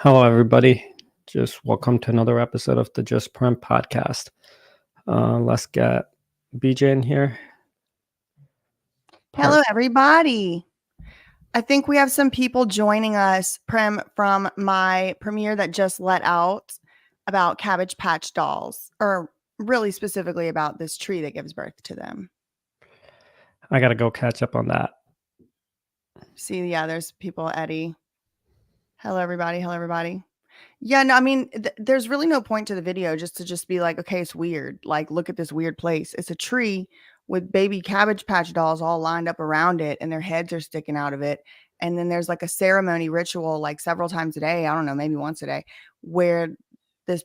Hello, everybody. Just welcome to another episode of the Just Prem podcast. Let's get BJ in here. Hello, everybody. I think we have some people joining us, Prem, from my premiere that just let out about Cabbage Patch dolls, or really specifically about this tree that gives birth to them. I got to go catch up on that. See, yeah, there's people, Eddie. Hello, everybody. Hello, everybody. Yeah, no, I mean, there's really no point to the video just to be like, okay, it's weird. Like, look at this weird place. It's a tree with baby Cabbage Patch dolls all lined up around it, and their heads are sticking out of it. And then there's like a ceremony ritual, like several times a day. I don't know, maybe once a day, where this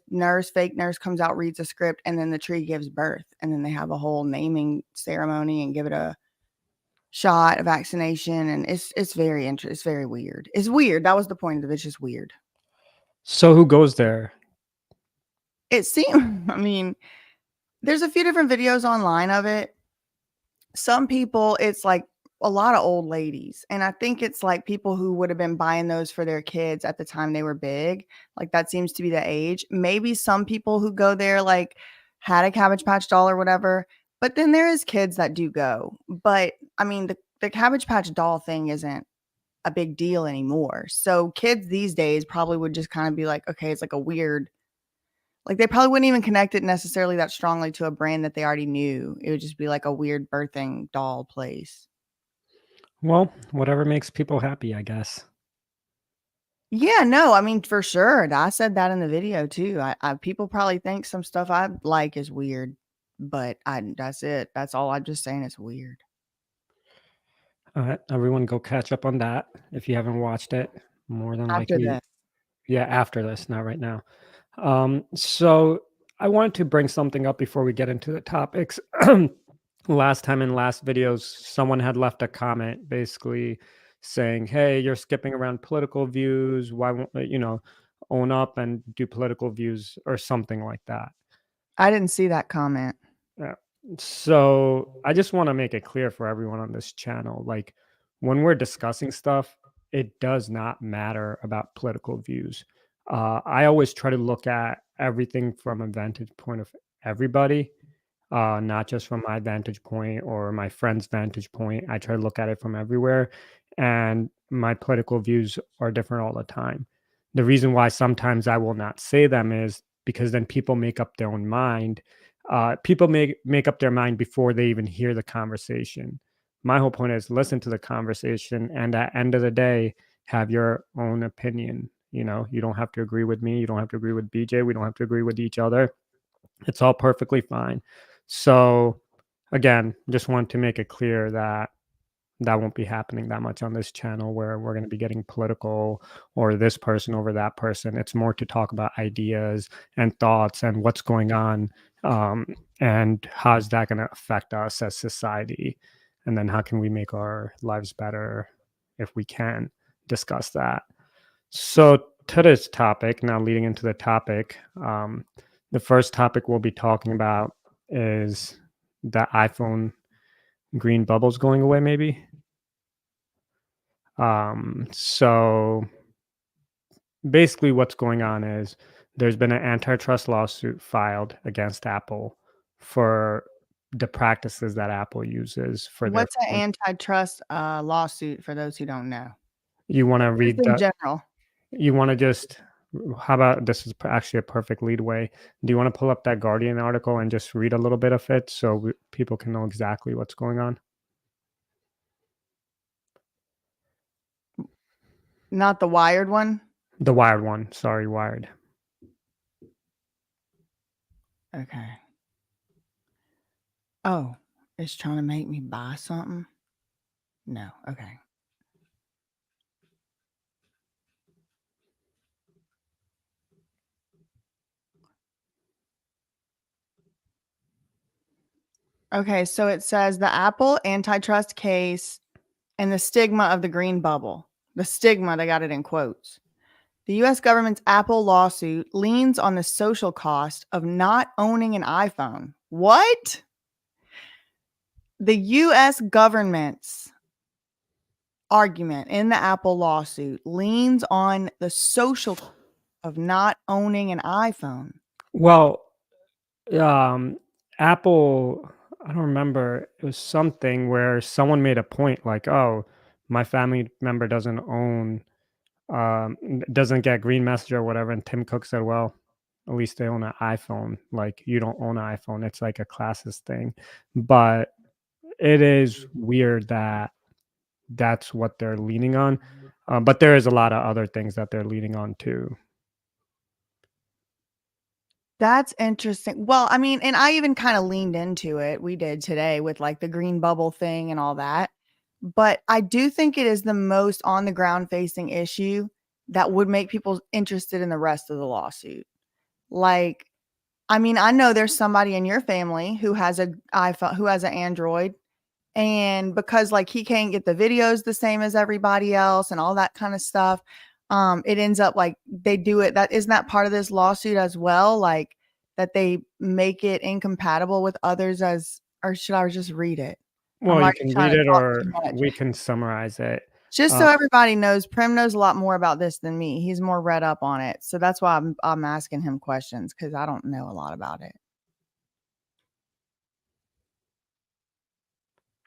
fake nurse comes out, reads a script, and then the tree gives birth. And then they have a whole naming ceremony and give it a shot, a vaccination. And it's very interesting. It's very weird. It's weird. That was the point of it. It's just weird. So who goes there? It seems, I mean, there's a few different videos online of it. Some people, it's like a lot of old ladies. And I think it's like people who would have been buying those for their kids at the time they were big. Like that seems to be the age. Maybe some people who go there like had a Cabbage Patch doll or whatever. But then there is kids that do go. But I mean, the Cabbage Patch doll thing isn't a big deal anymore. So kids these days probably would just kind of be like, okay, it's like a weird, like they probably wouldn't even connect it necessarily that strongly to a brand that they already knew. It would just be like a weird birthing doll place. Well, whatever makes people happy, I guess. Yeah, no, I mean, for sure. I said that in the video too. I people probably think some stuff I like is weird, but that's it. That's all I'm just saying. It's weird. All right, everyone go catch up on that if you haven't watched it. More than After likely. this. Yeah, after this, not right now. So I wanted to bring something up before we get into the topics. Last time in last videos, someone had left a comment basically saying, hey, you're skipping around political views. Why won't own up and do political views or something like that? I didn't see that comment. Yeah. So I just want to make it clear for everyone on this channel, like when we're discussing stuff, it does not matter about political views. I always try to look at everything from a vantage point of everybody, not just from my vantage point or my friend's vantage point. I try to look at it from everywhere, and my political views are different all the time. The reason why sometimes I will not say them is because then people make up their own mind. People make up their mind before they even hear the conversation. My whole point is listen to the conversation, and at the end of the day, have your own opinion. You don't have to agree with me. You don't have to agree with BJ. We don't have to agree with each other. It's all perfectly fine. So again, just want to make it clear that won't be happening that much on this channel where we're going to be getting political or this person over that person. It's more to talk about ideas and thoughts and what's going on, and how's that going to affect us as society, and then how can we make our lives better if we can discuss that. So to this topic, now leading into the topic, the first topic we'll be talking about is the iPhone green bubbles going away, maybe. So basically what's going on is there's been an antitrust lawsuit filed against Apple for the practices that Apple uses for their What's an antitrust lawsuit for those who don't know? You want to read in that? General. You want to just, how about, this is actually a perfect lead way. Do you want to pull up that Guardian article and just read a little bit of it so people can know exactly what's going on? Not the Wired one? The Wired one. Sorry, Wired. Okay. Oh, it's trying to make me buy something? No. Okay. Okay, so it says the Apple antitrust case and the stigma of the green bubble. The stigma, they got it in quotes. The U.S. government's Apple lawsuit leans on the social cost of not owning an iPhone. What? The U.S. government's argument in the Apple lawsuit leans on the social of not owning an iPhone? Well, Apple, I don't remember. It was something where someone made a point like, "Oh, my family member doesn't own, doesn't get green message or whatever." And Tim Cook said, "Well, at least they own an iPhone. Like you don't own an iPhone. It's like a classes thing." But it is weird that that's what they're leaning on. But there is a lot of other things that they're leaning on too. That's interesting. Well, I mean, and I even kind of leaned into it. We did today with like the green bubble thing and all that. But I do think it is the most on the ground facing issue that would make people interested in the rest of the lawsuit. Like, I mean, I know there's somebody in your family who has a iPhone, who has an Android, and because like he can't get the videos the same as everybody else and all that kind of stuff, it ends up like they do it. That isn't that part of this lawsuit as well, like that they make it incompatible with others as, or should I just read it? I'm Well, you already can trying read to it talk or too much. we can summarize it. Just Uh, so everybody knows, Prim knows a lot more about this than me. He's more read up on it. So that's why I'm asking him questions, because I don't know a lot about it.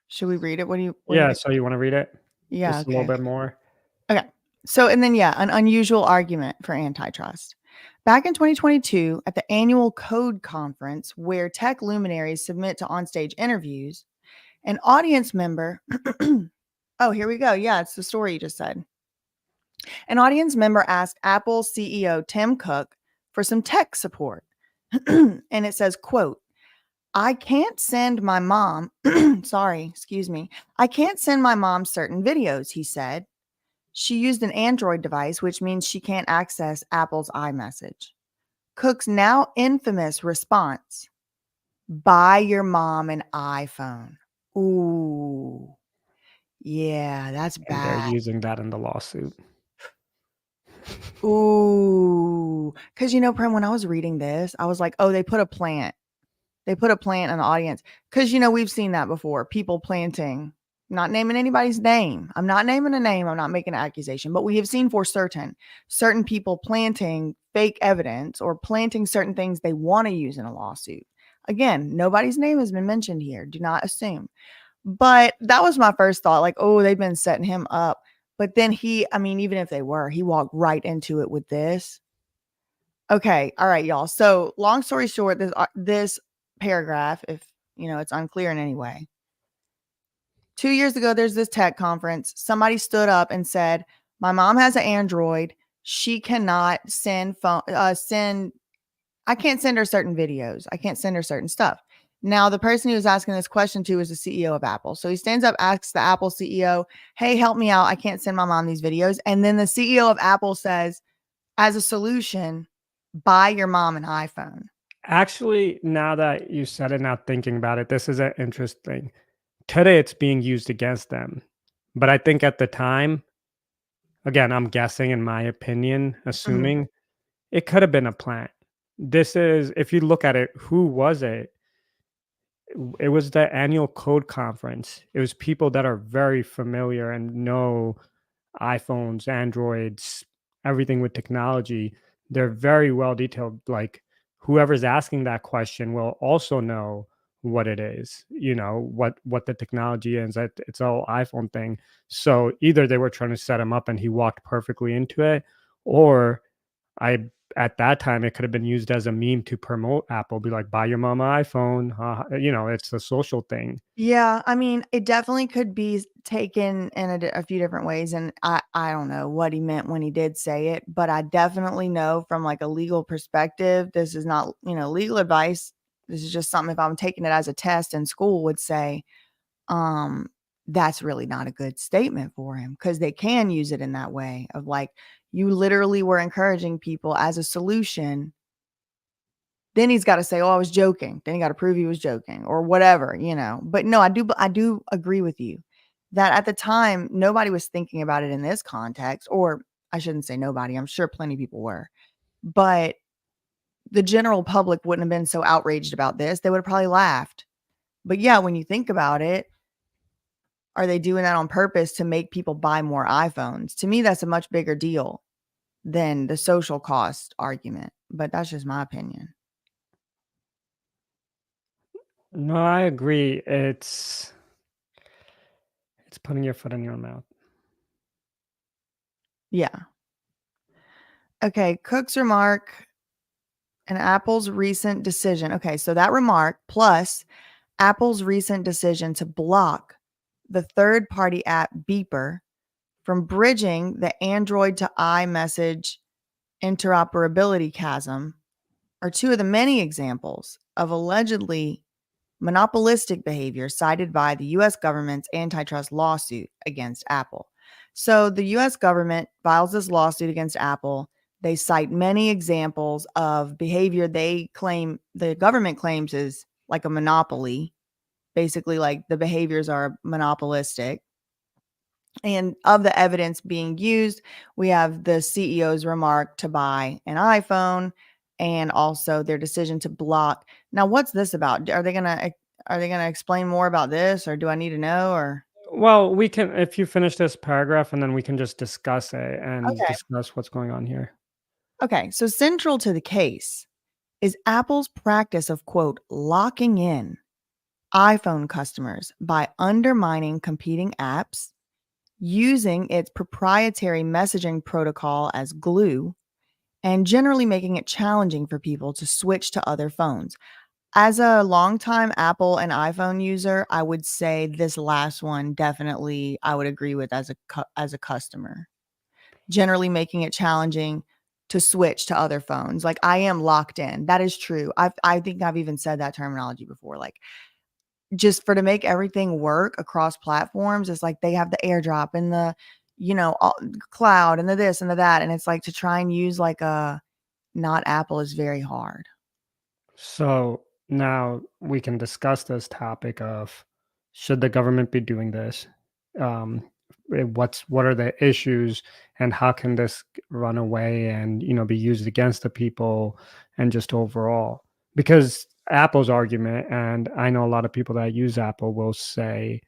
Should we read it? What do you yeah, think? so you want to read it Yeah, just a little okay. bit more? Okay. So, and then, yeah, an unusual argument for antitrust. Back in 2022, at the annual Code Conference, where tech luminaries submit to onstage interviews, an audience member, oh, here we go. Yeah, it's the story you just said. An audience member asked Apple CEO Tim Cook for some tech support. And it says, quote, I can't send my mom, sorry, excuse me. I can't send my mom certain videos, he said. She used an Android device, which means she can't access Apple's iMessage. Cook's now infamous response, buy your mom an iPhone. Ooh, yeah, that's And they're bad. using that in the lawsuit. Ooh, because Prim, when I was reading this, I was like, oh, they put a plant. They put a plant in the audience. Because, we've seen that before. People planting, not naming anybody's name. I'm not naming a name. I'm not making an accusation. But we have seen for certain people planting fake evidence or planting certain things they want to use in a lawsuit. Again, nobody's name has been mentioned here. Do not assume. But that was my first thought, like, oh, they've been setting him up. But then even if they were, he walked right into it with this. Okay. All right, y'all. So long story short, this paragraph, if it's unclear in any way. 2 years ago, there's this tech conference. Somebody stood up and said, my mom has an Android. She cannot I can't send her certain videos. I can't send her certain stuff. Now, the person he was asking this question to is the CEO of Apple. So he stands up, asks the Apple CEO, hey, help me out. I can't send my mom these videos. And then the CEO of Apple says, as a solution, buy your mom an iPhone. Actually, now that you said it, now thinking about it, this is an interesting. Today, it's being used against them. But I think at the time, again, I'm guessing in my opinion, Mhm. assuming it could have been a plant. This is, if you look at it, who was it? It was the annual code conference. It was people that are very familiar and know iPhones, Androids, everything with technology. They're very well detailed. Like whoever's asking that question will also know what it is, what the technology is. It's all iPhone thing. So either they were trying to set him up and he walked perfectly into it, or I at that time it could have been used as a meme to promote Apple, be like, buy your mom an iPhone. It's a social thing. Yeah, I mean, it definitely could be taken in a few different ways, and I don't know what he meant when he did say it, but I definitely know from, like, a legal perspective, this is not, legal advice. This is just something if I'm taking it as a test in school would say, um, that's really not a good statement for him because they can use it in that way of, like, you literally were encouraging people as a solution. Then he's gotta say, "Oh, I was joking." Then he gotta prove he was joking or whatever. But no, I do agree with you that at the time, nobody was thinking about it in this context, or I shouldn't say nobody, I'm sure plenty of people were. But the general public wouldn't have been so outraged about this. They would have probably laughed. But yeah, when you think about it, are they doing that on purpose to make people buy more iPhones? To me, that's a much bigger deal than the social cost argument. But that's just my opinion. No, I agree. It's putting your foot in your mouth. Yeah. Okay, Cook's remark and Apple's recent decision. Okay, so that remark plus Apple's recent decision to block the third-party app Beeper from bridging the Android to iMessage interoperability chasm are two of the many examples of allegedly monopolistic behavior cited by the US government's antitrust lawsuit against Apple. So the US government files this lawsuit against Apple. They cite many examples of behavior they claim the government claims is like a monopoly. Basically, like the behaviors are monopolistic. And of the evidence being used, we have the CEO's remark to buy an iPhone and also their decision to block. Now, what's this about? Are they gonna explain more about this, or do I need to know? Or Well, we can if you finish this paragraph and then we can just discuss it and okay, discuss what's going on here. okay. So central to the case is Apple's practice of quote locking in iPhone customers by undermining competing apps, using its proprietary messaging protocol as glue, and generally making it challenging for people to switch to other phones. As a longtime Apple and iPhone user, I would say this last one definitely I would agree with as a customer. Generally making it challenging to switch to other phones. Like I am locked in. That is true. I think I've even said that terminology before. Like just for to make everything work across platforms, it's like they have the AirDrop and the cloud and the this and the that, and it's like to try and use like a not Apple is very hard. So now we can discuss this topic of should the government be doing this? Um, what are the issues, and how can this run away and be used against the people and just overall? Because Apple's argument, and I know a lot of people that use Apple will say,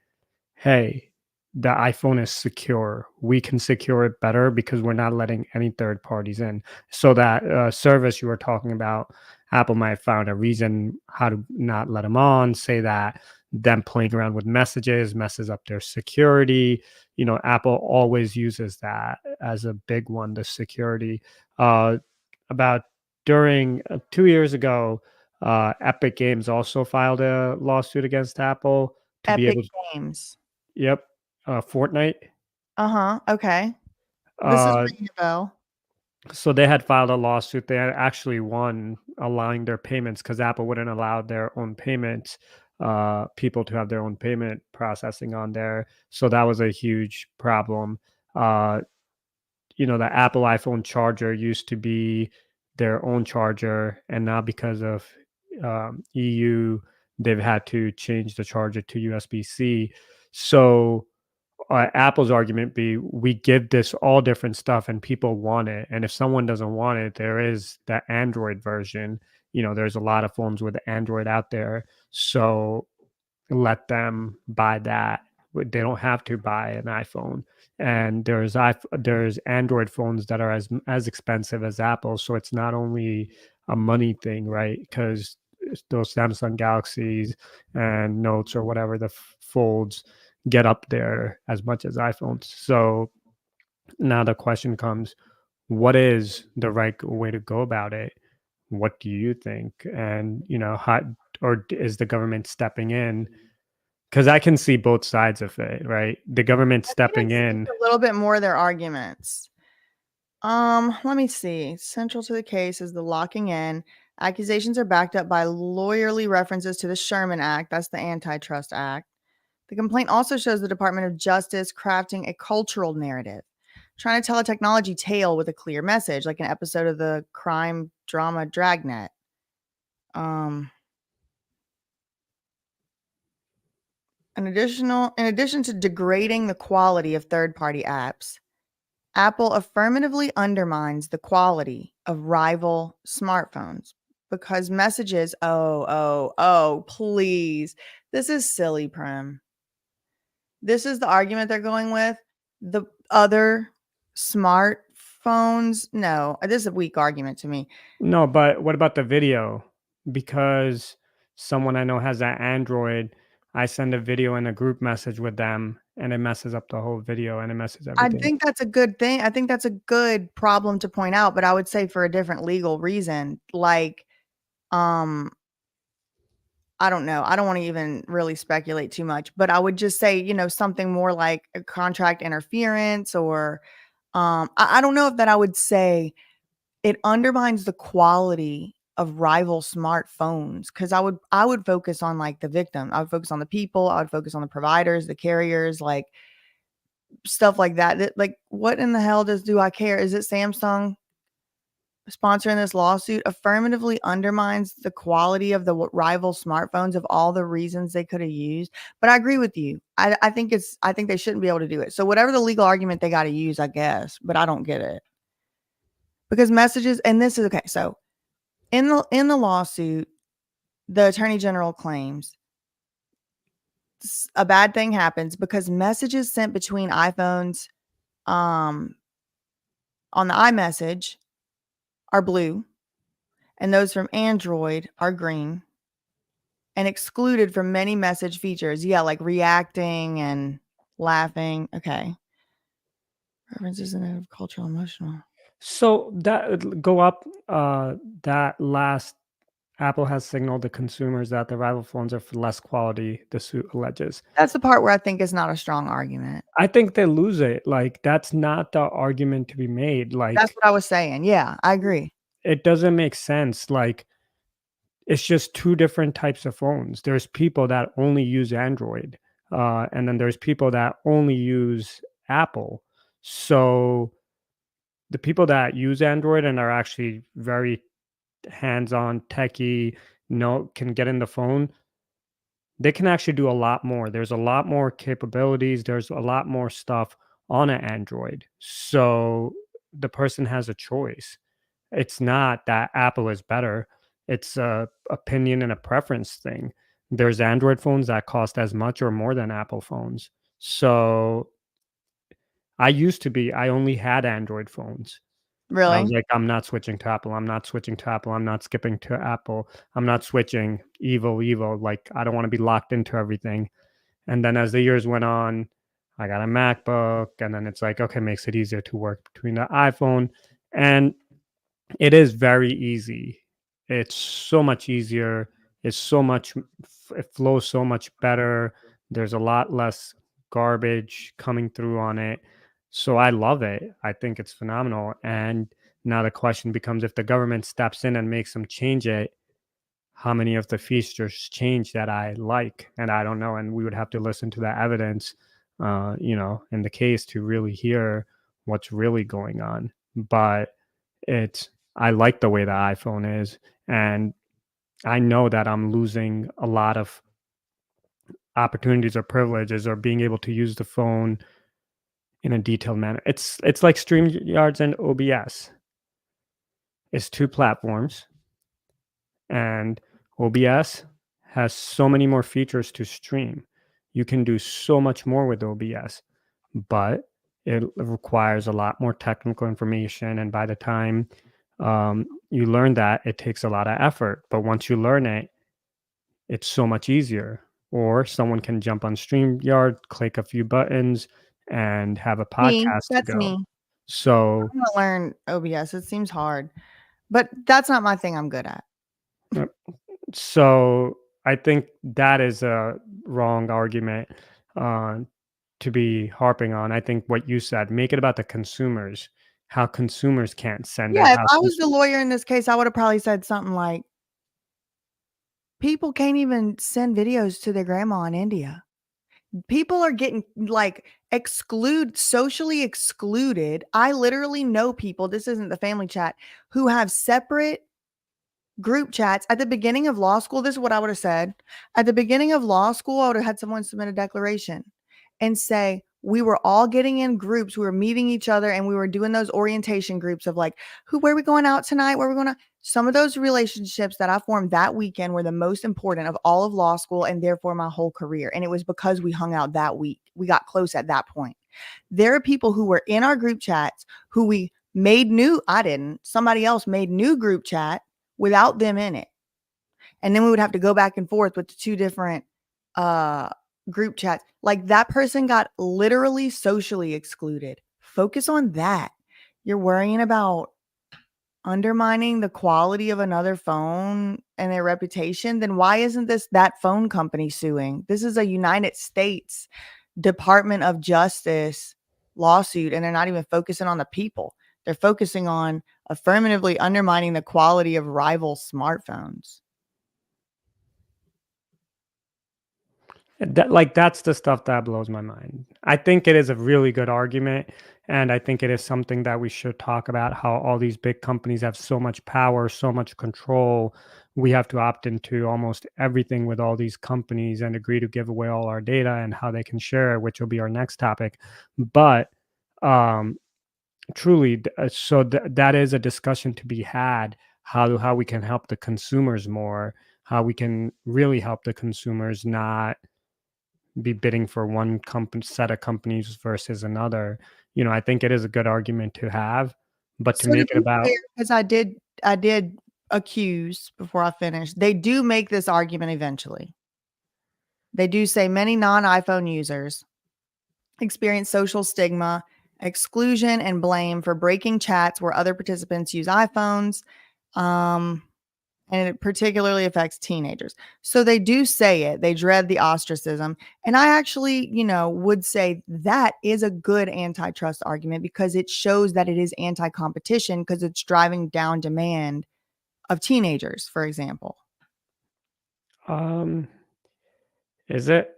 hey, the iPhone is secure. We can secure it better because we're not letting any third parties in. So that service you were talking about, Apple might have found a reason how to not let them on, say that them playing around with messages messes up their security. Apple always uses that as a big one, the security. About during 2 years ago, Epic Games also filed a lawsuit against Apple to be Epic able to. Games. Yep, Fortnite. Uh-huh. Okay. This is Uh, ringing a bell. so they had filed a lawsuit. They had actually won, allowing their payments because Apple wouldn't allow their own payments, people to have their own payment processing on there. So that was a huge problem. Uh, the Apple iPhone charger used to be their own charger, and now because of EU, they've had to change the charger to USB-C. So Apple's argument be we give this all different stuff and people want it. And if someone doesn't want it, there is the Android version. There's a lot of phones with Android out there. So let them buy that. They don't have to buy an iPhone. And there's Android phones that are as expensive as Apple. So it's not only a money thing, right? Because those Samsung Galaxies and Notes or whatever the folds get up there as much as iPhones. So now the question comes, what is the right way to go about it? What do you think? And how or is the government stepping in? Because I can see both sides of it, right? The government I need stepping to see in. a little bit more of their arguments. Let me see. Central to the case is the locking in. Accusations are backed up by lawyerly references to the Sherman Act. That's the Antitrust Act. The complaint also shows the Department of Justice crafting a cultural narrative, trying to tell a technology tale with a clear message, like an episode of the crime drama Dragnet. Um, in addition to degrading the quality of third-party apps, Apple affirmatively undermines the quality of rival smartphones because messages, please. This is silly, Prim. This is the argument they're going with. The other smart phones, no, this is a weak argument to me. No, but what about the video? Because someone I know has that Android, I send a video in a group message with them and it messes up the whole video and it messes I everything. think that's a good thing. I think that's a good problem to point out, but I would say for a different legal reason. Like, um, I don't know. I don't want to even really speculate too much, but I would just say, something more like a contract interference or I don't know if that I would say it undermines the quality of rival smartphones because I would focus on like the victim. I would focus on the people. I would focus on the providers, the carriers, like stuff like that. Like, what in the hell do I care? Is it Samsung sponsoring this lawsuit? Affirmatively undermines the quality of the rival smartphones of all the reasons they could have used. But I agree with you. I think they shouldn't be able to do it. So whatever the legal argument they got to use, I guess. But I don't get it because messages. And this is okay. So in the lawsuit, the attorney general claims a bad thing happens because messages sent between iPhones on the iMessage are blue and those from Android are green and excluded from many message features. Yeah, like reacting and laughing. Okay. References in cultural emotional. So that go up that last Apple has signaled to consumers that the rival phones are for less quality, the suit alleges. That's the part where I think is not a strong argument. I think they lose it. Like, that's not the argument to be made. That's Like, what I was saying. Yeah, I agree. it doesn't make sense. Like, it's just two different types of phones. There's people that only use Android, and then there's people that only use Apple. So the people that use Android and are actually very hands-on, techie, can get in the phone, they can actually do a lot more. There's a lot more capabilities. There's a lot more stuff on an Android. So the person has a choice. It's not that Apple is better. It's a opinion and a preference thing. There's Android phones that cost as much or more than Apple phones. So I only had Android phones. I was Really? like, I'm not switching to Apple. I'm not switching to Apple. I'm not skipping to Apple. I'm not switching evil. Like, I don't want to be locked into everything. And then as the years went on, I got a MacBook, and then it's like, okay, makes it easier to work between the iPhone. And it is very easy. It's so much easier. It's so much, it flows so much better. There's a lot less garbage coming through on it. So I love it. I think it's phenomenal. And now the question becomes, if the government steps in and makes them change it, how many of the features change that I like? And I don't know. And we would have to listen to the evidence, in the case to really hear what's really going on. But I like the way the iPhone is. And I know that I'm losing a lot of opportunities or privileges or being able to use the phone in a detailed manner. It's like StreamYards and OBS. It's two platforms, and OBS has so many more features to stream. You can do so much more with OBS, but it requires a lot more technical information. And by the time you learn that, it takes a lot of effort. But once you learn it, it's so much easier. Or someone can jump on StreamYard, click a few buttons, and have a Me. podcast to That's go. me. So, I want to learn OBS. It seems hard, but that's not my thing I'm good at. uh, so I think that is a wrong argument uh, to be harping on. I think what you said, make it about the consumers, how consumers can't send it. Yeah, if How I was the lawyer in this case, I would have probably said something like, people can't even send videos to their grandma in India. People are getting like socially excluded. I literally know people, this isn't the family chat, who have separate group chats. At the beginning of law school, this is what I would have said. At the beginning of law school, I would have had someone submit a declaration and say, we were all getting in groups, we were meeting each other, and we were doing those orientation groups of like, where are we going out tonight? Where are we going to? Some of those relationships that I formed that weekend were the most important of all of law school and therefore my whole career. And it was because we hung out that week. We got close at that point. There are people who were in our group chats who we I didn't. Somebody else made new group chat without them in it. And then we would have to go back and forth with the two different group chats. Like that person got literally socially excluded. Focus on that. You're worrying about undermining the quality of another phone and their reputation, then why isn't that phone company suing? This is a United States Department of Justice lawsuit, and they're not even focusing on the people. They're focusing on affirmatively undermining the quality of rival smartphones. That's the stuff that blows my mind. I think it is a really good argument, and I think it is something that we should talk about, how all these big companies have so much power, so much control. We have to opt into almost everything with all these companies and agree to give away all our data and how they can share it, which will be our next topic. But um, truly, that is a discussion to be had, how we can help the consumers more, how we can really help the consumers not be bidding for one set of companies versus another. I think it is a good argument to have, but to So to make it be about fair, because I did accuse before I finished, they do make this argument eventually. They do say many non-iPhone users experience social stigma, exclusion, and blame for breaking chats where other participants use iPhones. Um, and it particularly affects teenagers. So they do say it. They dread the ostracism. And I actually, would say that is a good antitrust argument because it shows that it is anti-competition because it's driving down demand of teenagers, for example. um is it?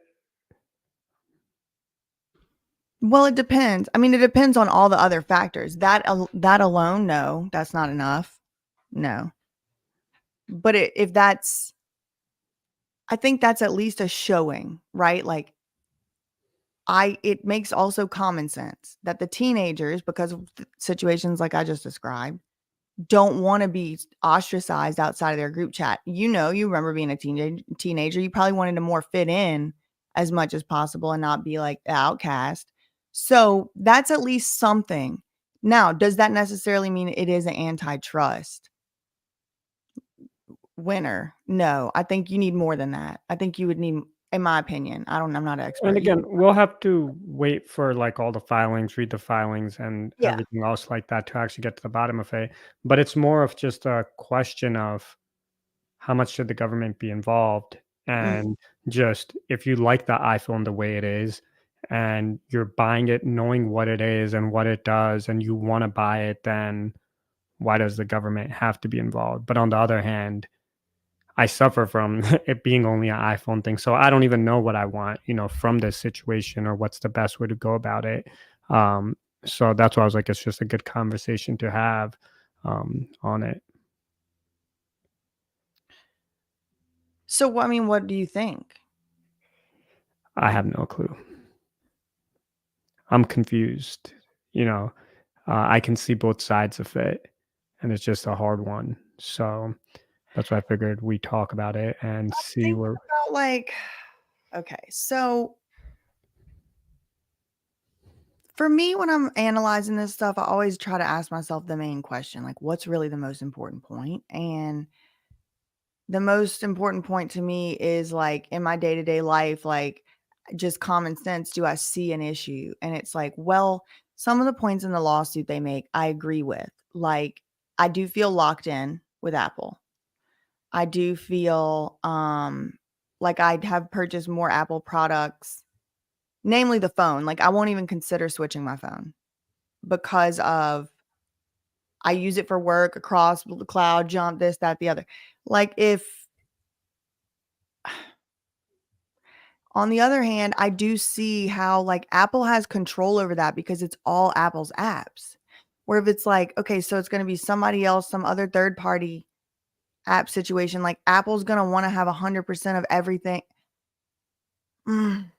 Well, it depends. I mean, it depends on all the other factors. That alone, no, that's not enough. No. But if that's, I think that's at least a showing, right? Like it makes also common sense that the teenagers, because of situations like I just described, don't want to be ostracized outside of their group chat. You remember being a teenager, you probably wanted to more fit in as much as possible and not be like the outcast. So that's at least something. Now, does that necessarily mean it is an antitrust winner? No, I think you need more than that. I think you would need, in my opinion, I'm not an And expert. again, we'll have to wait for like all the filings, read the filings and Yeah. everything else like that to actually get to the bottom of it. But it's more of just a question of how much should the government be involved? Mm. And just if you like the iPhone the way it is and you're buying it knowing what it is and what it does and you want to buy it, then why does the government have to be involved? But on the other hand, I suffer from it being only an iPhone thing. So I don't even know what I want, from this situation or what's the best way to go about it. Um, so that's why I was like, it's just a good conversation to have on it. So, I mean, what do you think? I have no clue. I'm confused. You know, I can see both sides of it, and it's just a hard one. So that's why I figured we talk about it and see Think where. about like, okay, so for me, when I'm analyzing this stuff, I always try to ask myself the main question, like, what's really the most important point? And the most important point to me is like in my day to day life, like just common sense. Do I see an issue? And it's like, well, some of the points in the lawsuit they make, I agree with. Like, I do feel locked in with Apple. I do feel like I have purchased more Apple products, namely the phone. Like, I won't even consider switching my phone because of I use it for work across the cloud, jump, this, that, the other. Like, if on the other hand, I do see how like Apple has control over that because it's all Apple's apps. Where if it's like, okay, so it's going to be somebody else, some other third party app situation, like Apple's going to want to have 100% of everything. Mm.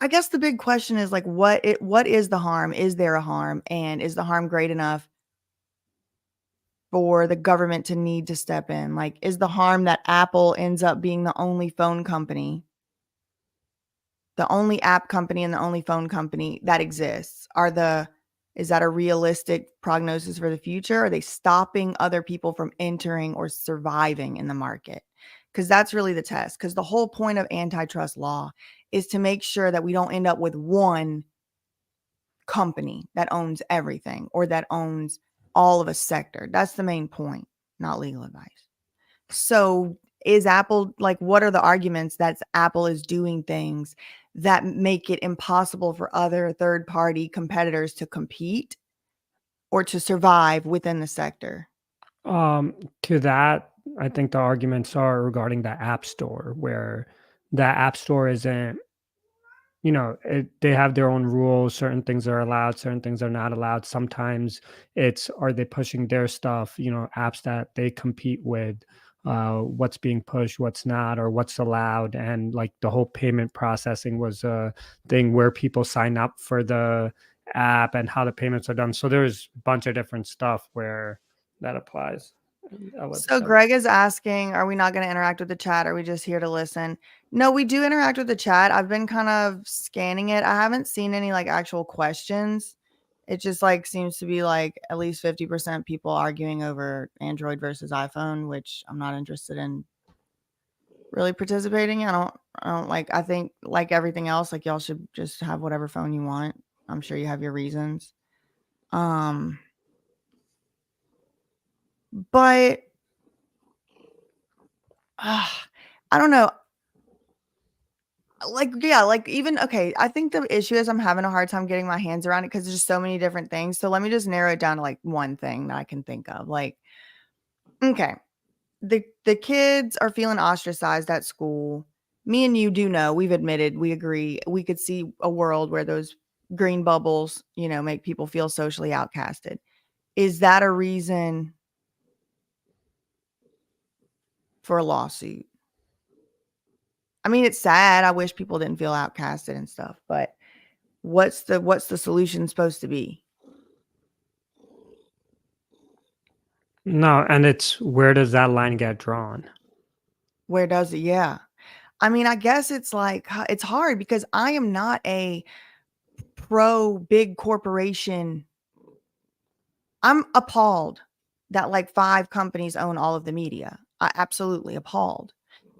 I guess the big question is like, what is the harm? Is there a harm? And is the harm great enough for the government to need to step in? Like, is the harm that Apple ends up being the only phone company, the only app company and the only phone company that exists? Are the Is that a realistic prognosis for the future? Are they stopping other people from entering or surviving in the market? Because that's really the test. Because the whole point of antitrust law is to make sure that we don't end up with one company that owns everything or that owns all of a sector. That's the main point, not legal advice. So is Apple, like, what are the arguments that Apple is doing things that make it impossible for other third party competitors to compete or to survive within the sector? Um, to that, I think the arguments are regarding the App Store, where the App Store isn't, they have their own rules. Certain things are allowed, certain things are not allowed. Sometimes it's, are they pushing their stuff, apps that they compete with, what's being pushed, what's not, or what's allowed. And like the whole payment processing was a thing where people sign up for the app and how the payments are done. So there's a bunch of different stuff where that applies. So Greg is asking, are we not going to interact with the chat? Are we just here to listen? No, we do interact with the chat. I've been kind of scanning it. I haven't seen any like actual questions. It just like seems to be like at least 50% people arguing over Android versus iPhone, which I'm not interested in really participating in. I think like everything else, like y'all should just have whatever phone you want. I'm sure you have your reasons. But I don't know. Like even okay, I think the issue is I'm having a hard time getting my hands around it because there's just so many different things. So let me just narrow it down to like one thing that I can think of. Like, okay, the kids are feeling ostracized at school. Me and you do know, we've admitted, we agree, we could see a world where those green bubbles, make people feel socially outcasted. Is that a reason for a lawsuit? I mean, it's sad. I wish people didn't feel outcasted and stuff, but what's the solution supposed to be? No, and it's, where does that line get drawn? Where does it? Yeah. I mean, I guess it's like, it's hard because I am not a pro big corporation. I'm appalled that like 5 companies own all of the media. I absolutely appalled.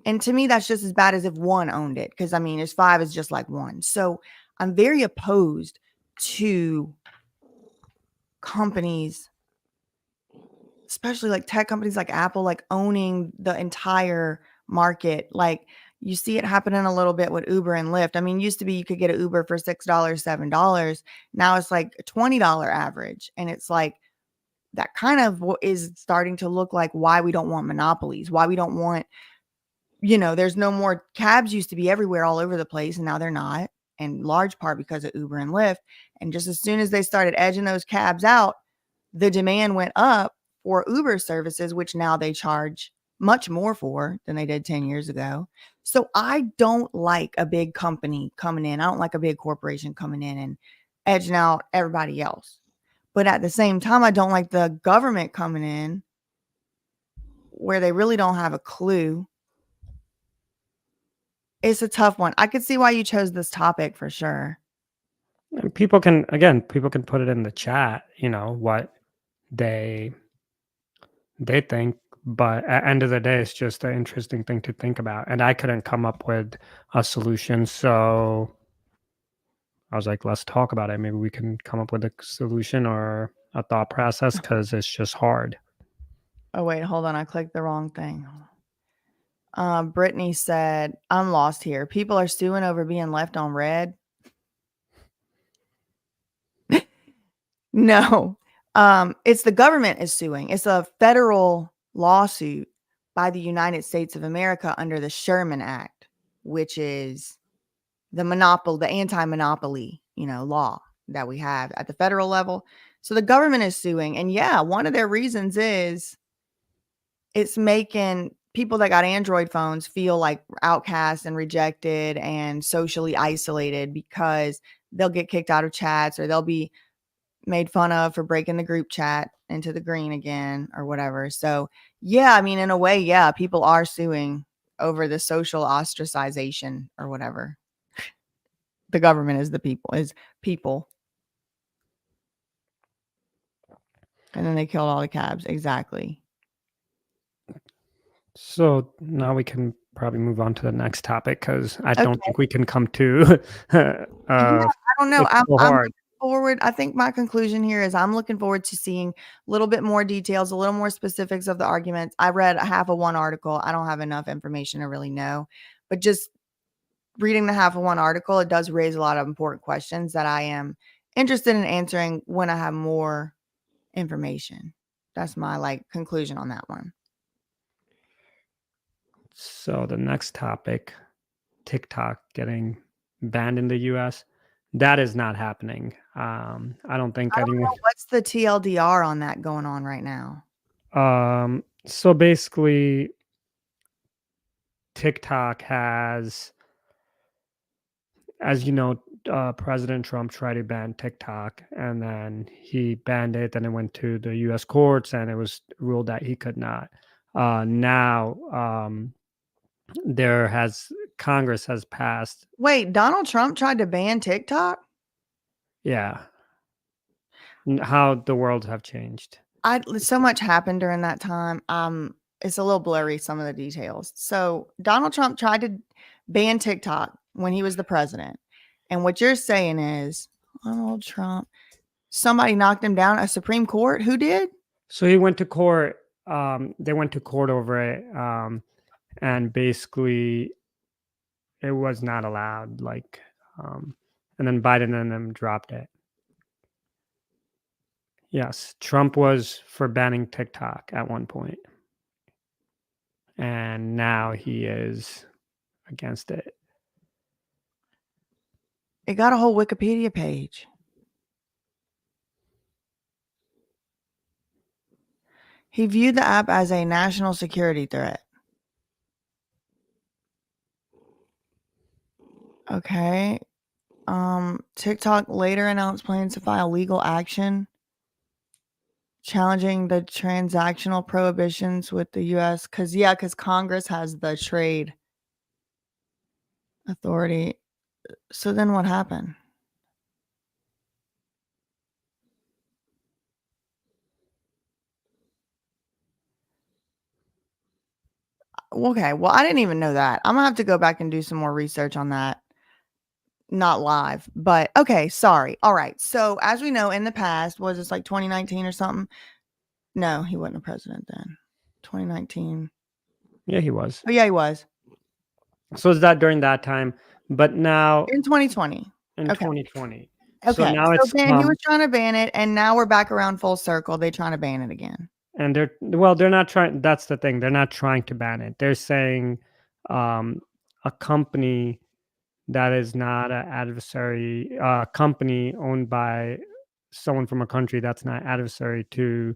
And to me, that's just as bad as if one owned it. Cause I mean, if 5 is just like one. So I'm very opposed to companies, especially like tech companies like Apple, like owning the entire market. Like you see it happening a little bit with Uber and Lyft. I mean, used to be you could get an Uber for $6, $7. Now it's like a $20 average. And it's like that kind of is starting to look like why we don't want monopolies, why we don't want, there's no more cabs used to be everywhere all over the place. And now they're not, in large part because of Uber and Lyft. And just as soon as they started edging those cabs out, the demand went up for Uber services, which now they charge much more for than they did 10 years ago. So I don't like a big company coming in. I don't like a big corporation coming in and edging out everybody else. But at the same time, I don't like the government coming in where they really don't have a clue. It's a tough one. I could see why you chose this topic for sure. And people can put it in the chat, what they think, but at end of the day, it's just an interesting thing to think about. And I couldn't come up with a solution, so I was like, let's talk about it. Maybe we can come up with a solution or a thought process, because it's just hard. Oh, wait, hold on. I clicked the wrong thing. Brittany said, I'm lost here. People are suing over being left on red. No, it's the government is suing. It's a federal lawsuit by the United States of America under the Sherman Act, which is the anti-monopoly, law that we have at the federal level. So the government is suing. And yeah, one of their reasons is it's making people that got Android phones feel like outcast and rejected and socially isolated because they'll get kicked out of chats or they'll be made fun of for breaking the group chat into the green again or whatever. So yeah, I mean, in a way, yeah, people are suing over the social ostracization or whatever. The government is the people, is people. And then they killed all the cabs. Exactly. So now we can probably move on to the next topic because I Okay. don't think we can come to. Yeah, I don't know. It's so I'm hard. looking forward. I think my conclusion here is I'm looking forward to seeing a little bit more details, a little more specifics of the arguments. I read half of one article. I don't have enough information to really know, but just reading the half of one article, it does raise a lot of important questions that I am interested in answering when I have more information. That's my conclusion on that one. So the next topic, TikTok getting banned in the US, that is not happening. I don't think I don't anyone. know what's the TLDR on that going on right now. So basically, TikTok has, as you know, President Trump tried to ban TikTok, and then he banned it. Then it went to the U.S. courts, and it was ruled that he could not. Now, there has Congress has passed. Wait, Donald Trump tried to ban TikTok? Yeah, how the world have changed. So much happened during that time. It's a little blurry, some of the details. So Donald Trump tried to ban TikTok when he was the president. And what you're saying is Donald Trump, somebody knocked him down at Supreme Court. Who did? So he went to court. They went to court over it, and basically it was not allowed. And then Biden and them dropped it. Yes, Trump was for banning TikTok at one point, and now he is against it. It got a whole Wikipedia page. He viewed the app as a national security threat. Okay. TikTok later announced plans to file legal action challenging the transactional prohibitions with the US because Congress has the trade authority. So then what happened? Okay, well, I didn't even know that. I'm gonna have to go back and do some more research on that. Not live, but okay, sorry. All right. So as we know in the past, was this like 2019 or something? No, he wasn't a president then. 2019. Yeah, he was. Oh yeah, he was. So is that during that time? But now In 2020. in Okay. 2020. So Okay. now So it's then he was trying to ban it, and now we're back around full circle. They're trying to ban it again. and they're not trying. That's the thing. They're not trying to ban it. They're saying a company that is not an adversary company owned by someone from a country that's not adversary to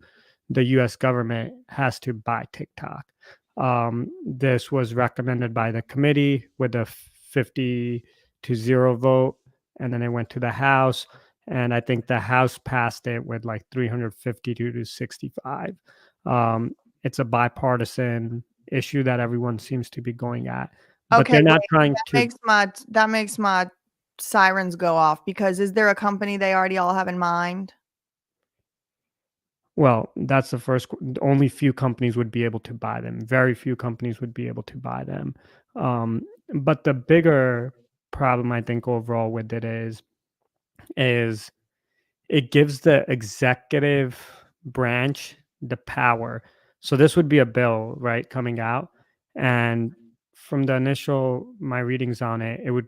the US government has to buy TikTok. This was recommended by the committee with a 50-0 vote, and then it went to the House. And I think the House passed it with like 352 to 65. It's a bipartisan issue that everyone seems to be going at, but Okay, they're not wait. trying to. That makes my sirens go off because is there a company they already all have in mind? Well, that's the first. Only few companies would be able to buy them. Very few companies would be able to buy them. But the bigger problem, I think, overall with it is it gives the executive branch the power. So this would be a bill, right, coming out, and from the initial my readings on it, it would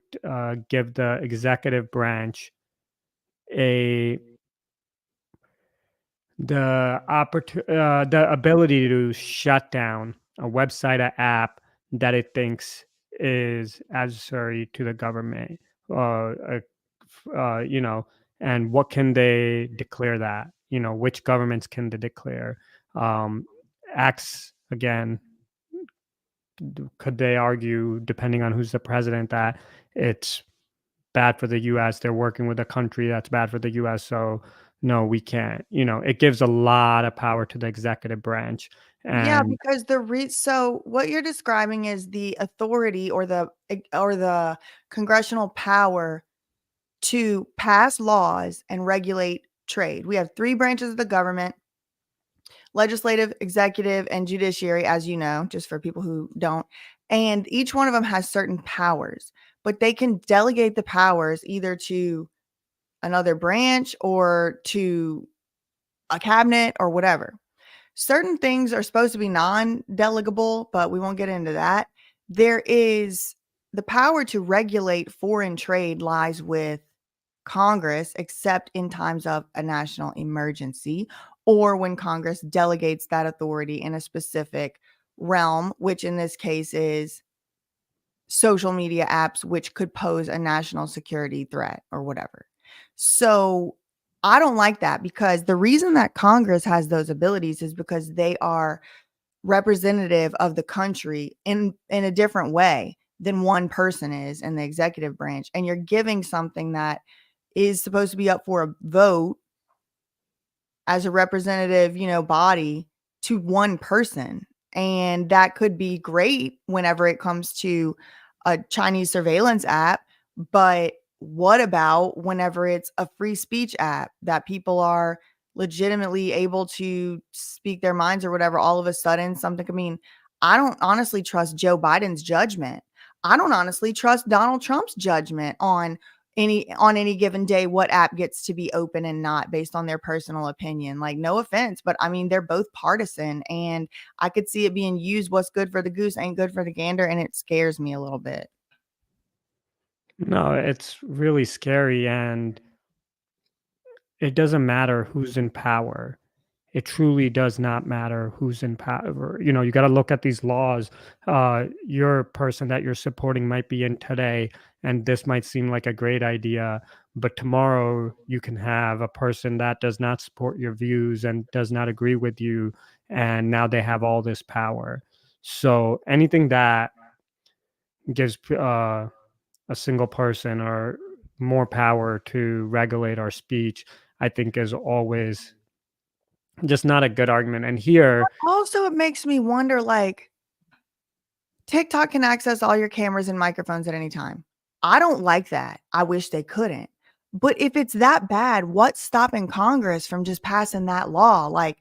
give the executive branch a the ability to shut down a website, an app that it thinks is adversary to the government, you know, and what can they declare that, you know, which governments can they declare, acts again, could they argue, depending on who's the president, that it's bad for the US, they're working with a country that's bad for the US, so no, we can't. You know, it gives a lot of power to the executive branch. Yeah, And because so what you're describing is the authority or the congressional power to pass laws and regulate trade. We have three branches of the government. legislative, executive, and judiciary, as you know, just for people who don't. And each one of them has certain powers, but they can delegate the powers either to another branch or to a cabinet or whatever. Certain things are supposed to be non-delegable, but we won't get into that. There is the power to regulate foreign trade lies with Congress, except in times of a national emergency or when Congress delegates that authority in a specific realm, which in this case is social media apps, which could pose a national security threat or whatever. So I don't like that, because the reason that Congress has those abilities is because they are representative of the country in a different way than one person is in the executive branch. And you're giving something that is supposed to be up for a vote as a representative, body to one person. And that could be great whenever it comes to a Chinese surveillance app. But what about whenever it's a free speech app that people are legitimately able to speak their minds or whatever? All of a sudden, something, I don't honestly trust Joe Biden's judgment. I don't honestly trust Donald Trump's judgment on any given day what app gets to be open and not, based on their personal opinion. Like, no offense, but they're both partisan, and I could see it being used. What's good for the goose ain't good for the gander, and it scares me a little bit. No, it's really scary, and it doesn't matter who's in power. It truly does not matter who's in power. You got to look at these laws. Your person that you're supporting might be in today, and this might seem like a great idea, but tomorrow you can have a person that does not support your views and does not agree with you, and now they have all this power. So anything that gives a single person or more power to regulate our speech, I think is always just not a good argument. And here, Also, it makes me wonder, like, TikTok can access all your cameras and microphones at any time. I don't like that. I wish they couldn't. But if it's that bad, what's stopping Congress from just passing that law? Like,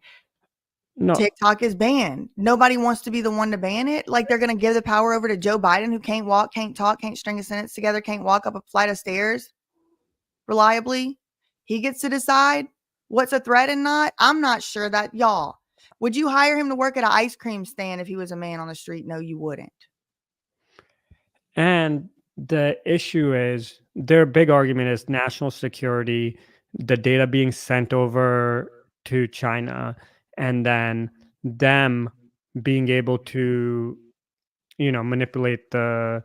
no, TikTok is banned. Nobody wants to be the one to ban it. Like, they're going to give the power over to Joe Biden, who can't walk, can't talk, can't string a sentence together, can't walk up a flight of stairs reliably. He gets to decide what's a threat and not. I'm not sure that, y'all. Would you hire him to work at an ice cream stand if he was a man on the street? No, you wouldn't. and the issue is their big argument is national security, the data being sent over to China, and then them being able to, manipulate the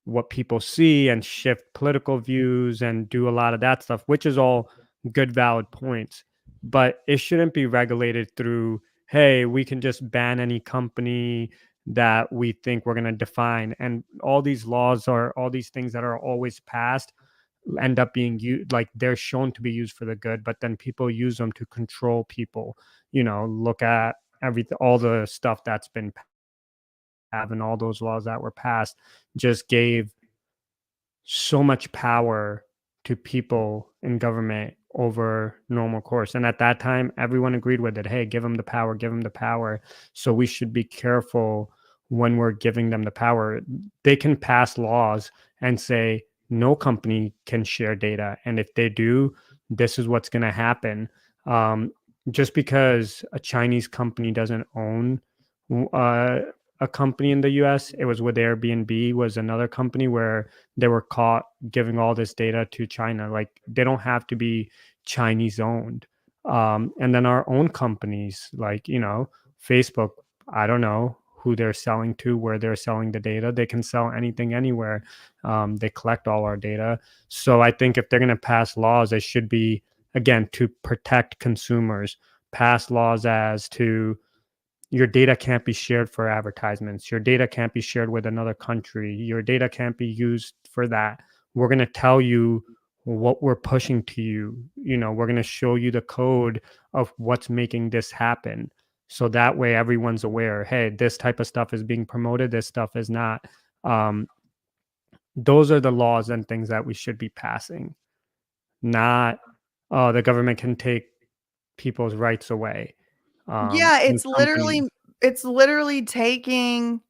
what people see and shift political views and do a lot of that stuff, which is all good, valid points. But it shouldn't be regulated through, hey, we can just ban any company that we think we're going to define. And all these laws or all these things that are always passed end up being used, like they're shown to be used for the good, but then people use them to control people. Look at everything, all the stuff that's been and all those laws that were passed just gave so much power to people in government over normal course. And at that time, everyone agreed with it. Hey, give them the power, give them the power. So we should be careful when we're giving them the power. They can pass laws and say no company can share data. And if they do, this is what's going to happen. Just because a Chinese company doesn't own a company in the US, it was with Airbnb, was another company where they were caught giving all this data to China. Like, they don't have to be Chinese owned. And then our own companies, like, Facebook, I don't know who they're selling to, where they're selling the data. They can sell anything anywhere. They collect all our data. So I think if they're going to pass laws, they should be, again, to protect consumers, pass laws as to your data can't be shared for advertisements. Your data can't be shared with another country. Your data can't be used for that. We're going to tell you what we're pushing to you. We're going to show you the code of what's making this happen. So that way everyone's aware, hey, this type of stuff is being promoted, this stuff is not. Those are the laws and things that we should be passing, not the government can take people's rights away. Yeah, And companies. it's literally taking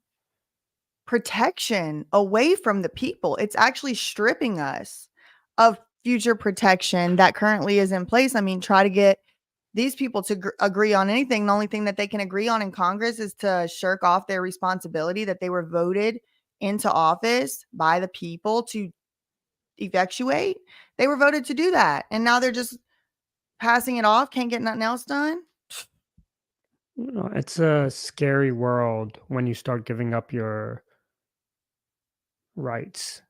protection away from the people. It's actually stripping us of future protection that currently is in place. I mean, try to get these people to agree on anything. The only thing that they can agree on in Congress is to shirk off their responsibility that they were voted into office by the people to effectuate. They were voted to do that. And now they're just passing it off, can't get nothing else done. It's a scary world when you start giving up your rights.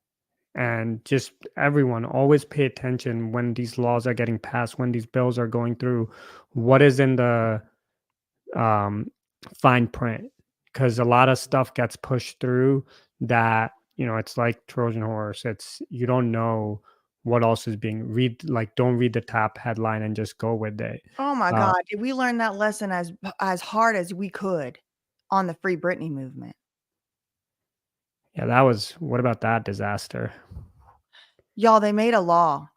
And just everyone always pay attention when these laws are getting passed, when these bills are going through, what is in the um, fine print, because a lot of stuff gets pushed through that, it's like Trojan horse. It's, you don't know what else is being read. Like, don't read the top headline and just go with it. Oh my Uh, God. Did we learn that lesson as hard as we could on the Free Britney movement? yeah, that was, what about that disaster? Y'all, they made a law.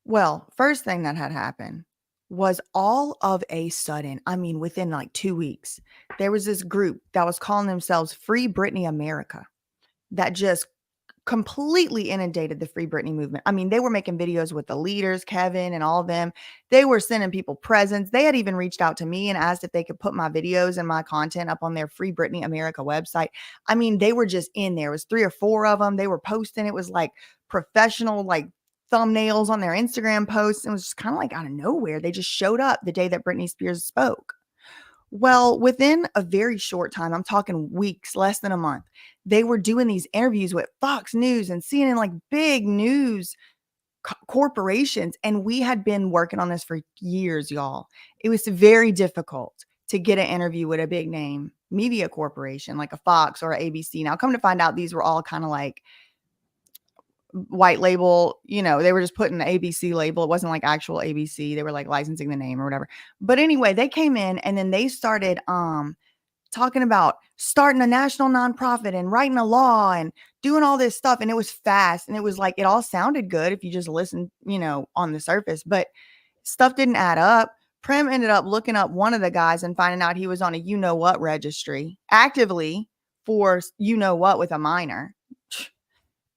Well, first thing that had happened was all of a sudden, I mean, within like 2 weeks, there was this group that was calling themselves Free Britney America that just completely inundated the Free Britney movement. I mean, they were making videos with the leaders, Kevin and all of them. They were sending people presents. They had even reached out to me and asked if they could put my videos and my content up on their Free Britney America website. I mean, they were just in there. It was 3 or 4 of them. They were posting. It was like professional, like thumbnails on their Instagram posts. It was just kind of like out of nowhere. They just showed up the day that Britney Spears spoke. Well, within a very short time, I'm talking weeks, less than a month, they were doing these interviews with Fox News and CNN, like big news corporations. And we had been working on this for years, y'all. It was very difficult to get an interview with a big name media corporation like a Fox or a ABC. Now, come to find out, these were all kind of like white label, they were just putting the ABC label. It wasn't like actual ABC. They were like licensing the name or whatever. But anyway, they came in and then they started talking about starting a national nonprofit and writing a law and doing all this stuff. And it was fast. And it was like, it all sounded good if you just listened, on the surface, but stuff didn't add up. Prem ended up looking up one of the guys and finding out he was on a what registry actively for what with a minor.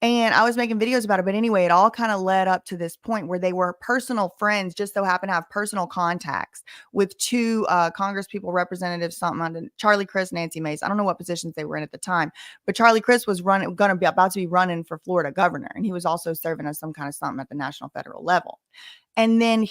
And I was making videos about it. But anyway, it all kind of led up to this point where they were personal friends, just so happened to have personal contacts with 2 Congress people, representatives, something, Charlie Crist, Nancy Mace. I don't know what positions they were in at the time, but Charlie Crist was about to be running for Florida governor. And he was also serving as some kind of something at the national federal level. And then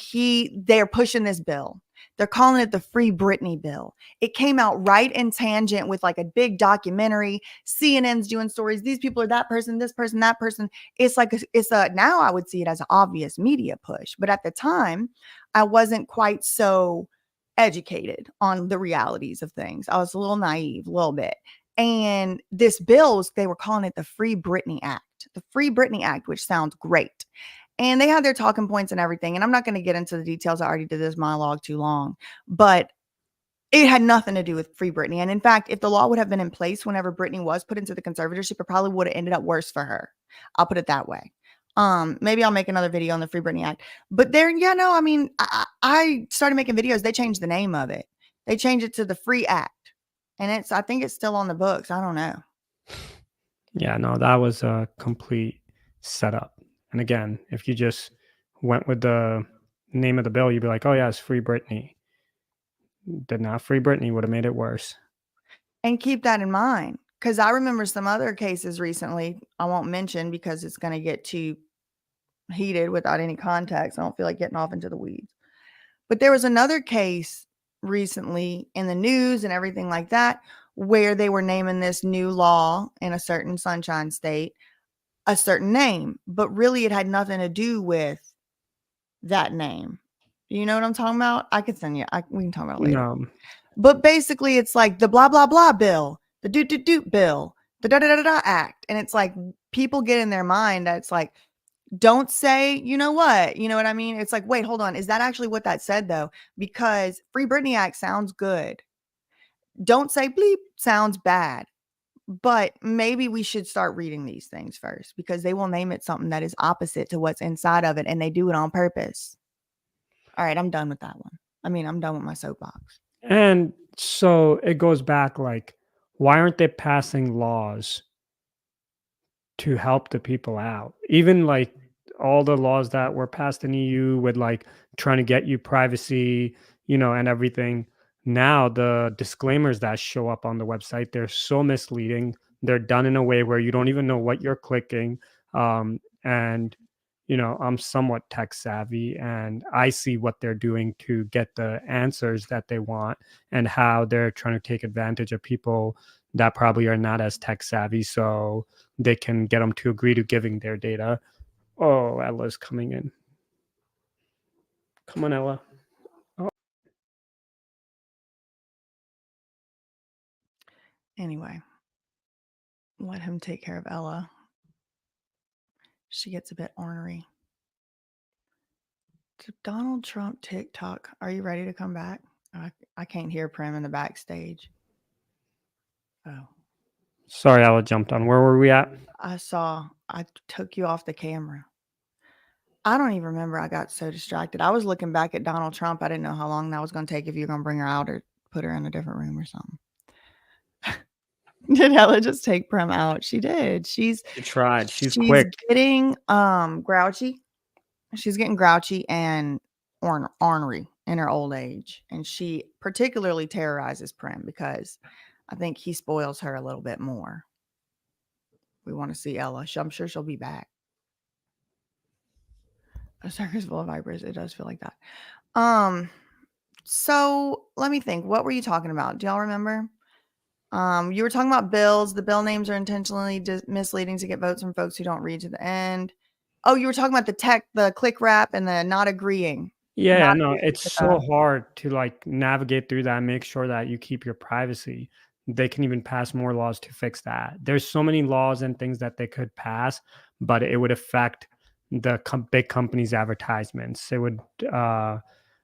they're pushing this bill. They're calling it the Free Britney bill. It came out right in tangent with like a big documentary. CNN's doing stories. These people are that person, this person, that person. It's like, now I would see it as an obvious media push. But at the time, I wasn't quite so educated on the realities of things. I was a little naive, a little bit. And this bill, they were calling it the Free Britney Act, the Free Britney Act, which sounds great. And they had their talking points and everything. And I'm not going to get into the details. I already did this monologue too long, but it had nothing to do with Free Britney. And in fact, if the law would have been in place whenever Britney was put into the conservatorship, it probably would have ended up worse for her. I'll put it that way. Maybe I'll make another video on the Free Britney Act. But I mean, I started making videos. They changed the name of it. They changed it to the Free Act. And I think it's still on the books. I don't know. Yeah, no, that was a complete setup. And again, if you just went with the name of the bill, you'd be like, oh, yeah, it's Free Britney. Did not Free Britney would have made it worse. And keep that in mind, because I remember some other cases recently. I won't mention because it's going to get too heated without any context. I don't feel like getting off into the weeds. But there was another case recently in the news and everything like that, where they were naming this new law in a certain sunshine state a certain name, but really it had nothing to do with that name. You know what I'm talking about? I can send you. We can talk about it later. No, But basically, it's like the blah blah blah bill, the doot doot doot bill, the da da da da act, and it's like people get in their mind that it's like, don't say, you know what I mean? It's like, wait, hold on, is that actually what that said though? Because Free Britney Act sounds good. Don't say bleep sounds bad. But maybe we should start reading these things first, because they will name it something that is opposite to what's inside of it, and they do it on purpose. All right, I'm done with that one. I mean, I'm done with my soapbox. And so it goes back like, why aren't they passing laws to help the people out? Even like all the laws that were passed in EU with like trying to get you privacy, and everything. Now the disclaimers that show up on the website, they're so misleading. They're done in a way where you don't even know what you're clicking. And I'm somewhat tech savvy and I see what they're doing to get the answers that they want and how they're trying to take advantage of people that probably are not as tech savvy so they can get them to agree to giving their data. Oh, Ella's coming in. Come on, Ella. Oh, Anyway, let him take care of Ella. She gets a bit ornery. Donald Trump TikTok. Are you ready to come back? I can't hear Prim in the backstage. Oh, sorry, Ella jumped on. Where were we at? I took you off the camera. I don't even remember. I got so distracted. I was looking back at Donald Trump. I didn't know how long that was going to take, if you were going to bring her out or put her in a different room or something. Did Ella just take Prim out? She did. She tried. She's quick. Getting grouchy. She's getting grouchy and ornery in her old age. And she particularly terrorizes Prim because I think he spoils her a little bit more. We want to see Ella. I'm sure she'll be back. A circus full of vipers. It does feel like that. So let me think. What were you talking about? Do y'all remember? You were talking about bills. The bill names are intentionally misleading to get votes from folks who don't read to the end. Oh, you were talking about the click wrap and the not agreeing. Yeah, Not no, agreeing it's with so hard to like navigate through that and make sure that you keep your privacy. They can even pass more laws to fix that. There's so many laws and things that they could pass, but it would affect the big companies' advertisements. It would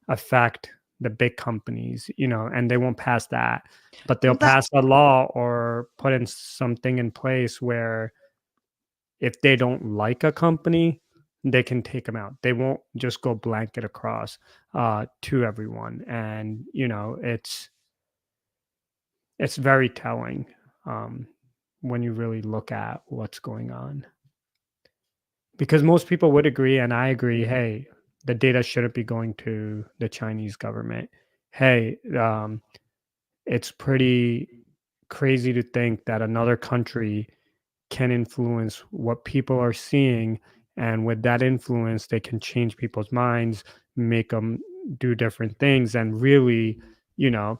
affect the big companies, and they won't pass that. But they'll pass a law or put in something in place where if they don't like a company, they can take them out. They won't just go blanket across to everyone. And it's very telling when you really look at what's going on. Because most people would agree, and I agree, hey, the data shouldn't be going to the Chinese government. Hey, it's pretty crazy to think that another country can influence what people are seeing, and with that influence they can change people's minds, make them do different things, and really, you know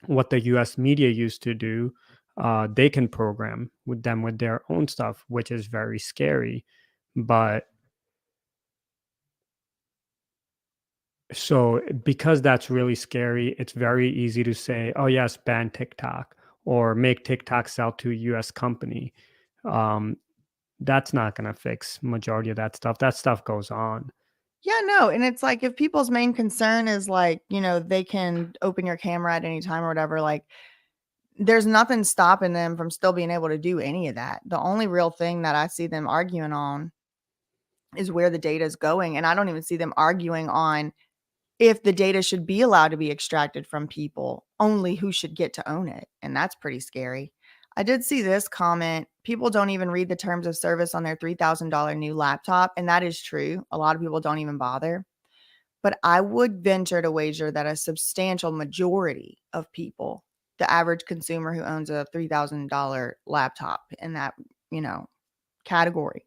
what the US media used to do, they can program with them with their own stuff, which is very scary. But so because that's really scary, it's very easy to say, oh yes, ban TikTok or make TikTok sell to a US company. um, that's not going to fix majority of that stuff. That stuff goes on. Yeah, no. And it's like, if people's main concern is like, they can open your camera at any time or whatever, like there's nothing stopping them from still being able to do any of that. The only real thing that I see them arguing on is where the data is going. And I don't even see them arguing on if the data should be allowed to be extracted from people, only who should get to own it. And that's pretty scary. I did see this comment. People don't even read the terms of service on their $3,000 new laptop. And that is true. A lot of people don't even bother. But I would venture to wager that a substantial majority of people, the average consumer who owns a $3,000 laptop in that, category,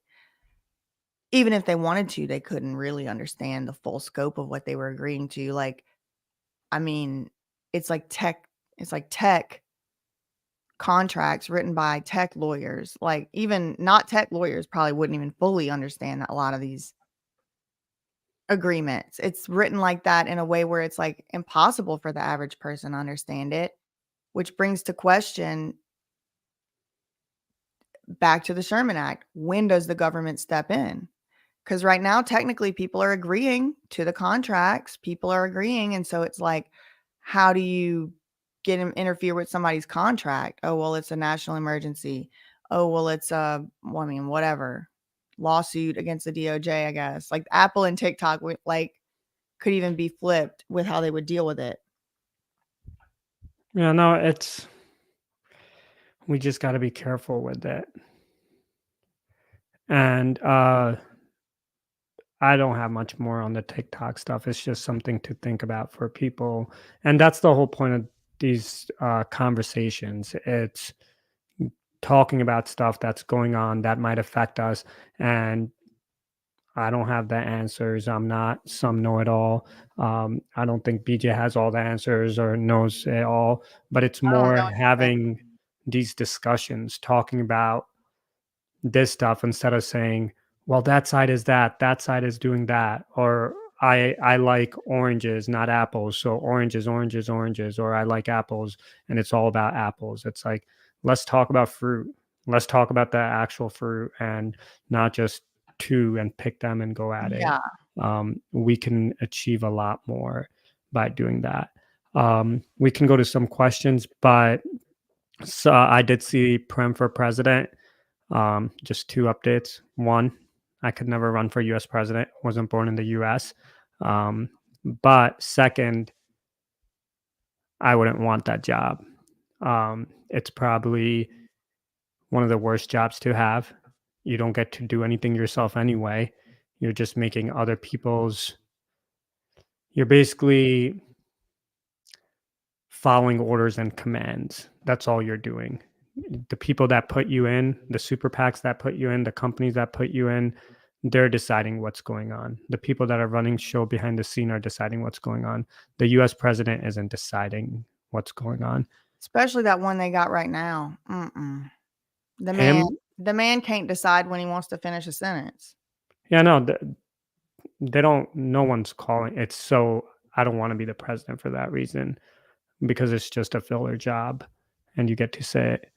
even if they wanted to, they couldn't really understand the full scope of what they were agreeing to. Like, I mean, it's like tech contracts written by tech lawyers. Like, even not tech lawyers probably wouldn't even fully understand a lot of these agreements. It's written like that in a way where it's like impossible for the average person to understand it, which brings to question, back to the Sherman Act, when does the government step in? Because right now, technically, people are agreeing to the contracts. People are agreeing. And so it's like, how do you interfere with somebody's contract? Oh, well, it's a national emergency. Oh, well, it's whatever, lawsuit against the DOJ, I guess. Like Apple and TikTok, could even be flipped with how they would deal with it. Yeah, no, it's we just got to be careful with it. And I don't have much more on the TikTok stuff. It's just something to think about for people. And that's the whole point of these conversations. It's talking about stuff that's going on that might affect us. And I don't have the answers. I'm not some know it all. I don't think BJ has all the answers or knows it all, but it's I don't more know anything. having these discussions, talking about this stuff instead of saying, well, that side is that side is doing that, or I like oranges, not apples. So oranges, oranges, oranges, or I like apples and it's all about apples. It's like, let's talk about fruit. Let's talk about the actual fruit and not just two and pick them and go at it. Yeah. We can achieve a lot more by doing that. We can go to some questions, but so I did see Prem for president. Just two updates. One, I could never run for US president, wasn't born in the US. But second, I wouldn't want that job. It's probably one of the worst jobs to have. You don't get to do anything yourself anyway. You're just making other people's, you're basically following orders and commands. That's all you're doing. The people that put you in, the super PACs that put you in, the companies that put you in, they're deciding what's going on. The people that are running show behind the scene are deciding what's going on. The US president isn't deciding what's going on. Especially that one they got right now. Mm-mm. The man Him, the man can't decide when he wants to finish a sentence. yeah, no, they don't, no one's calling. It's so, I don't want to be the president for that reason because it's just a filler job and you get to say it.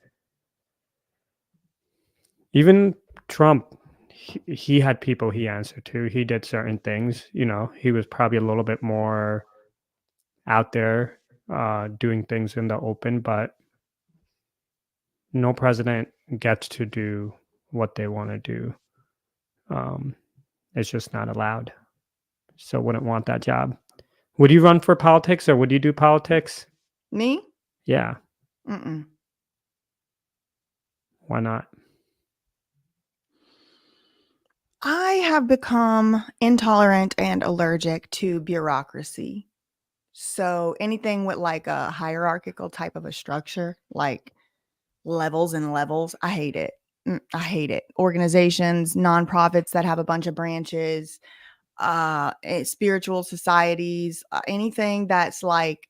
Even Trump, he had people he answered to. He did certain things. You know, he was probably a little bit more out there doing things in the open, but no president gets to do what they want to do. It's just not allowed. So wouldn't want that job. Would you run for politics or would you do politics? Me? Yeah. Mm-mm. Why not? I have become intolerant and allergic to bureaucracy. So anything with like a hierarchical type of a structure, like levels and levels, I hate it. I hate it. Organizations, nonprofits that have a bunch of branches, spiritual societies, anything that's like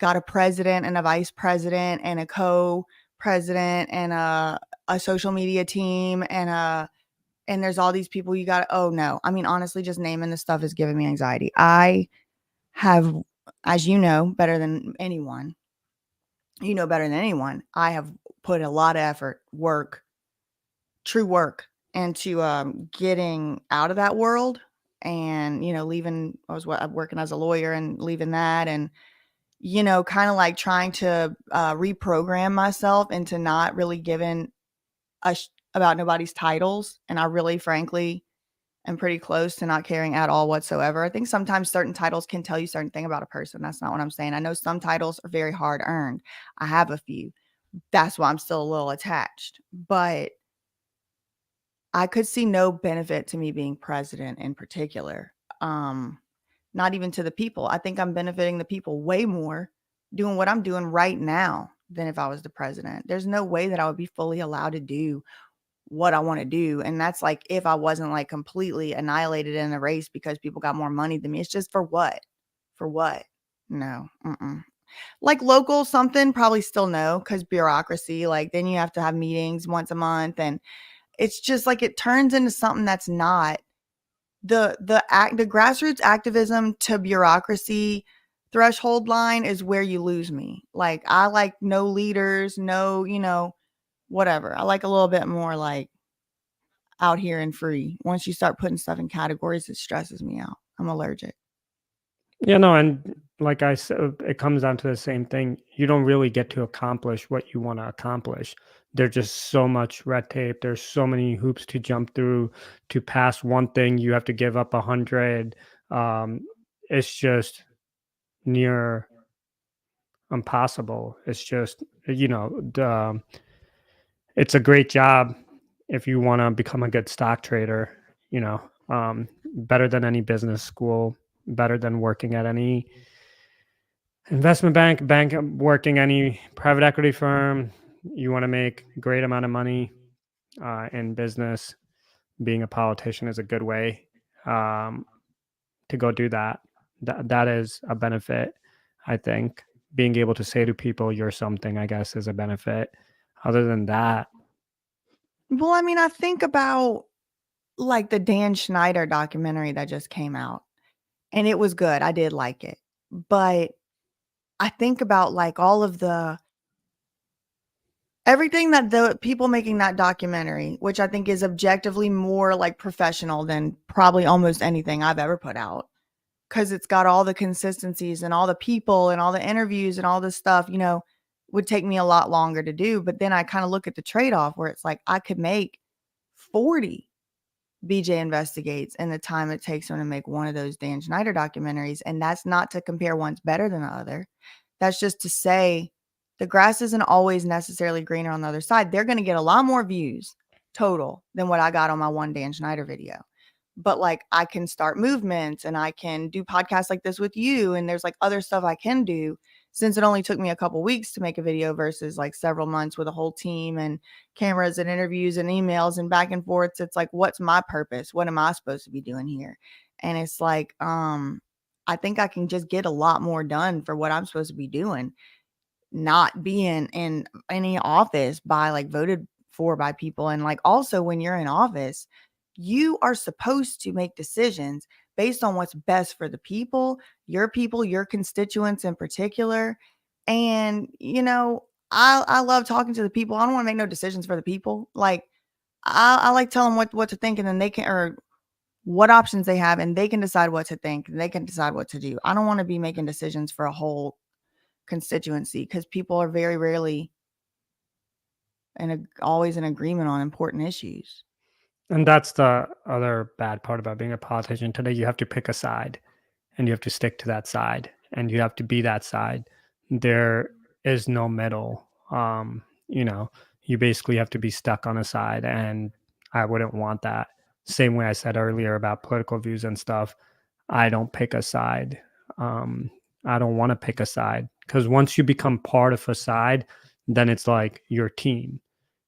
got a president and a vice president and a co-president and a social media team and there's all these people you got. Oh no. I mean, honestly, just naming this stuff is giving me anxiety. I have, as better than anyone, better than anyone, I have put a lot of effort, work, true work into getting out of that world and, leaving. I'm working as a lawyer and leaving that and, kind of like trying to reprogram myself into not really giving about nobody's titles. And I really, frankly, am pretty close to not caring at all whatsoever. I think sometimes certain titles can tell you certain thing about a person. That's not what I'm saying. I know some titles are very hard earned. I have a few. That's why I'm still a little attached. But I could see no benefit to me being president in particular. Not even to the people. I think I'm benefiting the people way more doing what I'm doing right now than if I was the president. There's no way that I would be fully allowed to do what I want to do. And that's like if I wasn't like completely annihilated in a race because people got more money than me. It's just for what? For what? No. Mm-mm. Like local something, probably still no, because bureaucracy, like then you have to have meetings once a month. And it's just like it turns into something that's not the grassroots activism to bureaucracy threshold line is where you lose me. Like I like no leaders, no, whatever. I like a little bit more like out here and free. Once you start putting stuff in categories, it stresses me out. I'm allergic. Yeah, no, and like I said, it comes down to the same thing. You don't really get to accomplish what you want to accomplish. There's just so much red tape. There's so many hoops to jump through to pass one thing. You have to give up 100. It's just near impossible. It's just, it's a great job if you want to become a good stock trader, better than any business school, better than working at any investment bank, working any private equity firm. You want to make a great amount of money in business. Being a politician is a good way to go do that. That is a benefit, I think. Being able to say to people, you're something, I guess, is a benefit. Other than that, Well, I mean, I think about like the Dan Schneider documentary that just came out, and it was good. I did like it. But I think about like all of the everything that the people making that documentary, which I think is objectively more like professional than probably almost anything I've ever put out, because it's got all the consistencies and all the people and all the interviews and all this stuff, would take me a lot longer to do. But then I kind of look at the trade-off where it's like I could make 40 BJ Investigates in the time it takes them to make one of those Dan Schneider documentaries. And that's not to compare one's better than the other. That's just to say the grass isn't always necessarily greener on the other side. They're going to get a lot more views total than what I got on my one Dan Schneider video. But like I can start movements and I can do podcasts like this with you. And there's like other stuff I can do, since it only took me a couple weeks to make a video versus like several months with a whole team and cameras and interviews and emails and back and forths. It's like, what's my purpose? What am I supposed to be doing here? And it's like, I think I can just get a lot more done for what I'm supposed to be doing, not being in any office voted for by people. And like, also when you're in office, you are supposed to make decisions based on what's best for the people, your constituents in particular. And, I love talking to the people. I don't want to make no decisions for the people. Like I like telling them what to think, and then they can, or what options they have, and they can decide what to think and they can decide what to do. I don't want to be making decisions for a whole constituency, because people are very rarely and always in agreement on important issues. and that's the other bad part about being a politician today. You have to pick a side and you have to stick to that side and you have to be that side. There is no middle. You basically have to be stuck on a side, and I wouldn't want that. Same way I said earlier about political views and stuff. I don't pick a side. Um, I don't want to pick a side, because once you become part of a side, then it's like your team.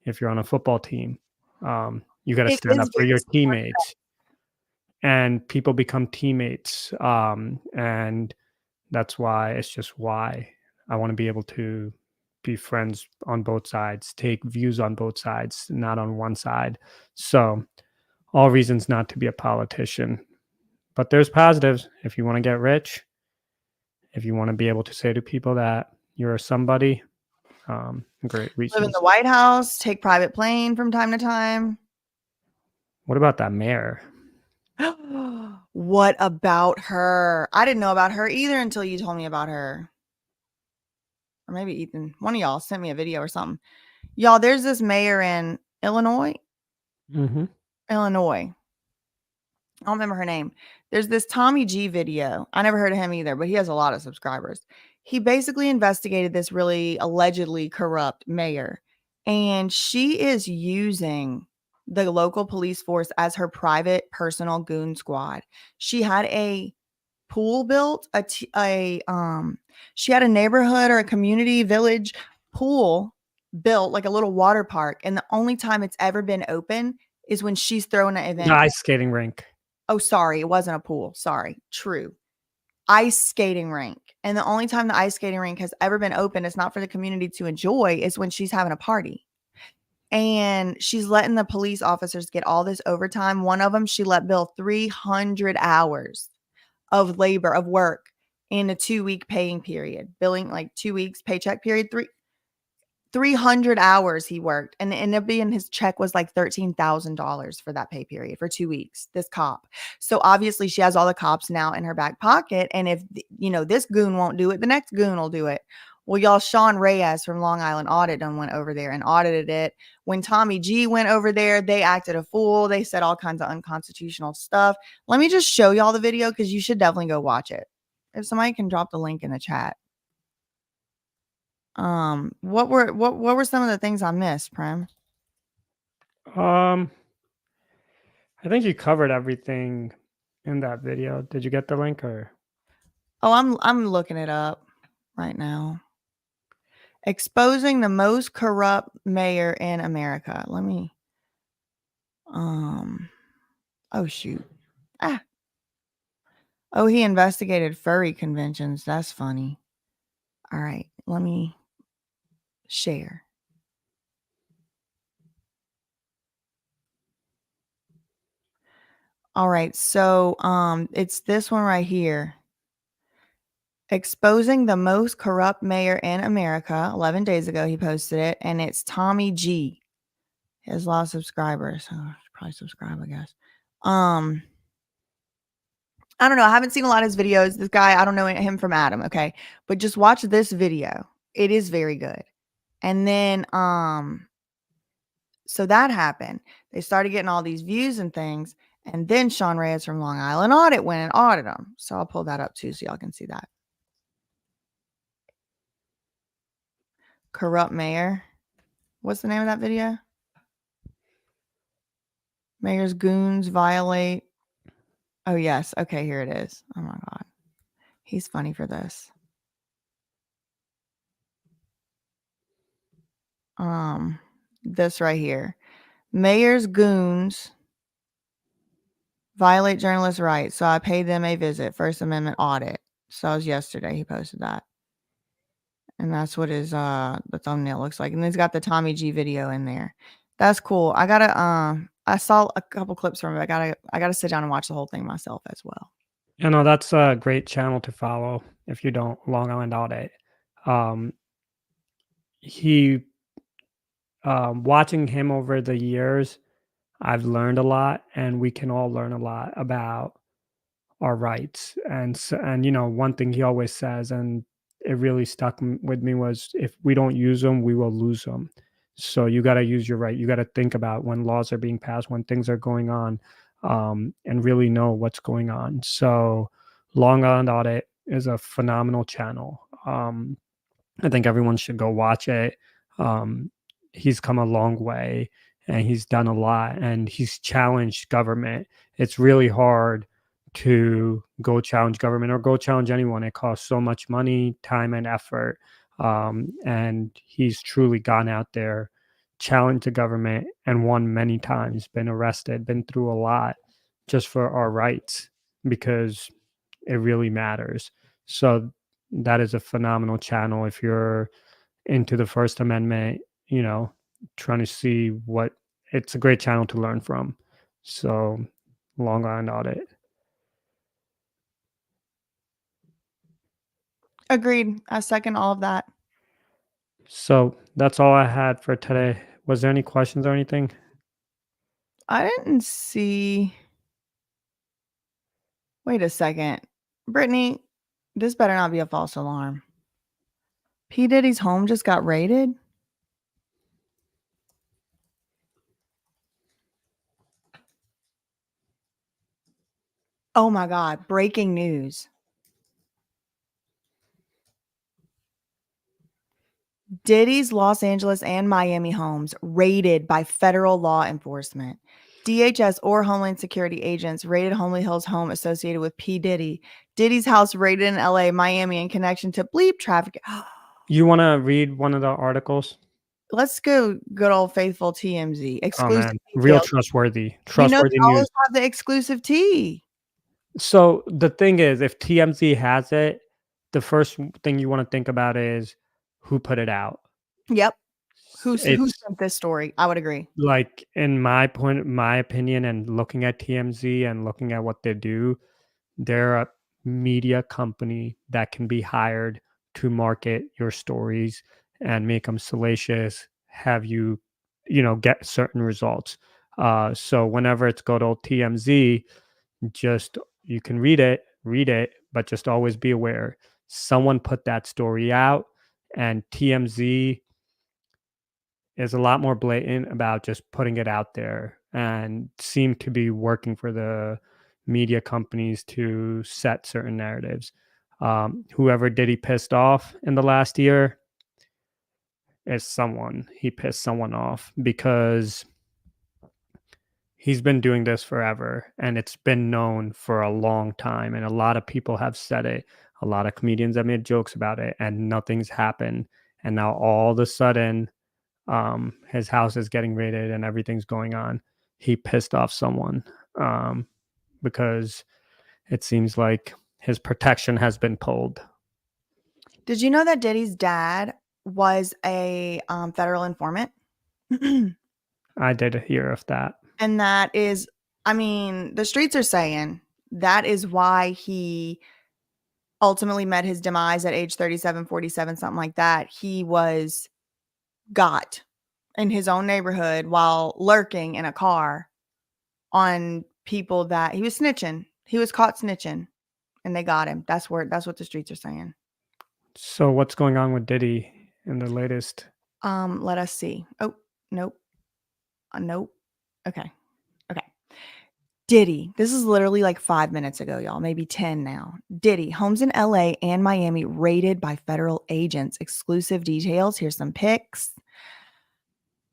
If you're on a football team, you got to It stand up is for very your similar. teammates, and people become teammates. And that's why it's just why I want to be able to be friends on both sides, take views on both sides, not on one side. So, all reasons not to be a politician. But there's positives. If you want to get rich, if you want to be able to say to people that you're somebody, great Live in reasons. the White House, take private plane from time to time. What about that mayor? What about her? I didn't know about her either until you told me about her. Or maybe Ethan, one of y'all sent me a video or something. Y'all, there's this mayor in Illinois. Mm-hmm. Illinois. I don't remember her name. There's this Tommy G video. I never heard of him either, but he has a lot of subscribers. He basically investigated this really allegedly corrupt mayor, and she is using the local police force as her private personal goon squad. She had a pool built, she had a neighborhood or a community village pool built, like a little water park, and the only time it's ever been open is when she's throwing an event. The ice skating rink. Oh, sorry, it wasn't a pool. Sorry. True. Ice skating rink. And the only time the ice skating rink has ever been open, it's not for the community to enjoy, is when she's having a party. And she's letting the police officers get all this overtime. One of them, she let bill 300 hours of labor, of work in a 2-week paying period, billing like 2 weeks paycheck period, 300 hours he worked, and it ended up being his check was like $13,000 for that pay period for 2 weeks. This cop. So obviously she has all the cops now in her back pocket. And if, this goon won't do it, the next goon will do it. Well, y'all, Sean Reyes from Long Island Audit done went over there and audited it. When Tommy G went over there, they acted a fool. They said all kinds of unconstitutional stuff. Let me just show y'all the video, because you should definitely go watch it. If somebody can drop the link in the chat. What were some of the things I missed, Prem? I think you covered everything in that video. Did you get the link or? Oh, I'm looking it up right now. Exposing the most corrupt mayor in America. Let me oh shoot. Ah. Oh, he investigated furry conventions. That's funny. All right, let me share. All right, so it's this one right here. Exposing the most corrupt mayor in America. 11 days ago, he posted it, and it's Tommy G. He has a lot of subscribers. So I should probably subscribe, I guess. I don't know. I haven't seen a lot of his videos. This guy, I don't know him from Adam, okay? But just watch this video. It is very good. And then so that happened. They started getting all these views and things. And then Sean Reyes from Long Island Audit went and audited them. So I'll pull that up too so y'all can see that. Corrupt mayor. What's the name of that video? Mayor's goons violate. Oh, yes. Okay, here it is. Oh, my God. He's funny for this. This right here. Mayor's goons violate journalists' rights. So I paid them a visit. First Amendment audit. So it was yesterday. He posted that. And that's what his the thumbnail looks like. And he's got the Tommy G video in there. That's cool. I gotta I saw a couple clips from it. I gotta sit down and watch the whole thing myself as well. You know, that's a great channel to follow if you don't. Long Island Audit. He watching him over the years, I've learned a lot, and we can all learn a lot about our rights. And you know, one thing he always says, and it really stuck with me, was if we don't use them, we will lose them. So you got to use your right. You got to think about when laws are being passed, when things are going on, and really know what's going on. So Long Island Audit is a phenomenal channel. I think everyone should go watch it. He's come a long way and he's done a lot and he's challenged government. It's really hard to go challenge government or go challenge anyone. It costs so much money, time, and effort. And he's truly gone out there, challenged the government, and won many times, been arrested, been through a lot just for our rights because it really matters. So that is a phenomenal channel if you're into the First Amendment, you know, trying to see what it's a great channel to learn from. So Long Island Audit. Agreed. I second all of that. So that's all I had for today. Was there any questions or anything? I didn't see. Wait a second. Brittany, this better not be a false alarm. P. Diddy's home just got raided? Oh my God. Breaking news. Diddy's Los Angeles and Miami homes raided by federal law enforcement. DHS or Homeland Security agents raided Homely Hill's home associated with P. Diddy. Diddy's house raided in LA, Miami in connection to bleep traffic. You want to read one of the articles? Let's go good old faithful TMZ. Oh Exclusive man, real details. trustworthy, You know, trustworthy they always news. have the exclusive tea. So the thing is, if TMZ has it, the first thing you want to think about is who put it out. Yep. Who It's sent this story? I would agree. like my opinion, and looking at TMZ and looking at what they do, they're a media company that can be hired to market your stories and make them salacious, have you, you know, get certain results. So whenever it's good old TMZ, just you can read it, but just always be aware someone put that story out, and TMZ is a lot more blatant about just putting it out there and seem to be working for the media companies to set certain narratives. Whoever Diddy pissed off in the last year, is someone. He pissed someone off because he's been doing this forever and it's been known for a long time. And a lot of people have said it. A lot of comedians have made jokes about it and nothing's happened. And now all of a sudden, his house is getting raided and everything's going on. He pissed off someone because it seems like his protection has been pulled. Did you know that Diddy's dad was a federal informant? I did hear of that. And that is, I mean, the streets are saying that is why he ultimately met his demise at age 37, 47, something like that. He was got in his own neighborhood while lurking in a car on people that he was snitching. He was caught snitching and they got him. That's what the streets are saying. So what's going on with Diddy in the latest? Let us see. Oh, nope. Nope. Okay. Diddy. This is literally like 5 minutes ago, y'all. Maybe 10 now. Diddy. Homes in LA and Miami raided by federal agents. Exclusive details. Here's some pics.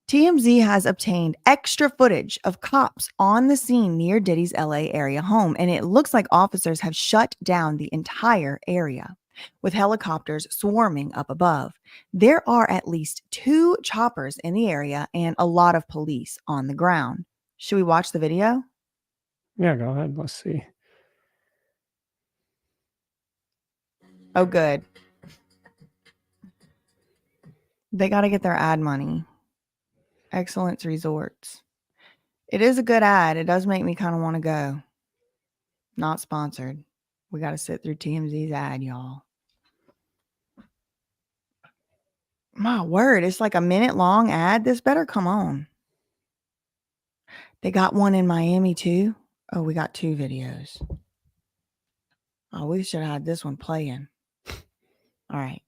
TMZ has obtained extra footage of cops on the scene near Diddy's LA area home, and it looks like officers have shut down the entire area, with helicopters swarming up above. There are at least 2 choppers in the area and a lot of police on the ground. Should we watch the video? Yeah, go ahead. Let's see. Oh, good. They got to get their ad money. Excellence Resorts. It is a good ad. It does make me kind of want to go. Not sponsored. We got to sit through TMZ's ad, y'all. My word, it's like a minute long ad. This better come on. They got one in Miami too. Oh, we got 2 videos. Oh, we should have had this one playing. All right.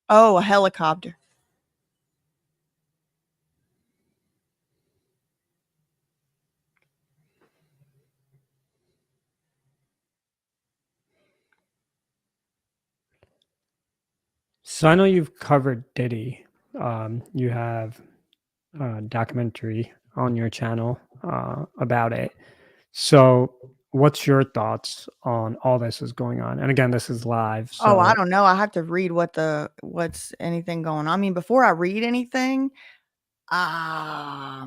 Oh, a helicopter. So I know you've covered Diddy. You have a documentary on your channel about it. So what's your thoughts on all this is going on? And again, this is live. Oh, I So don't know. I have to read what's anything going on. I mean, before I read anything, I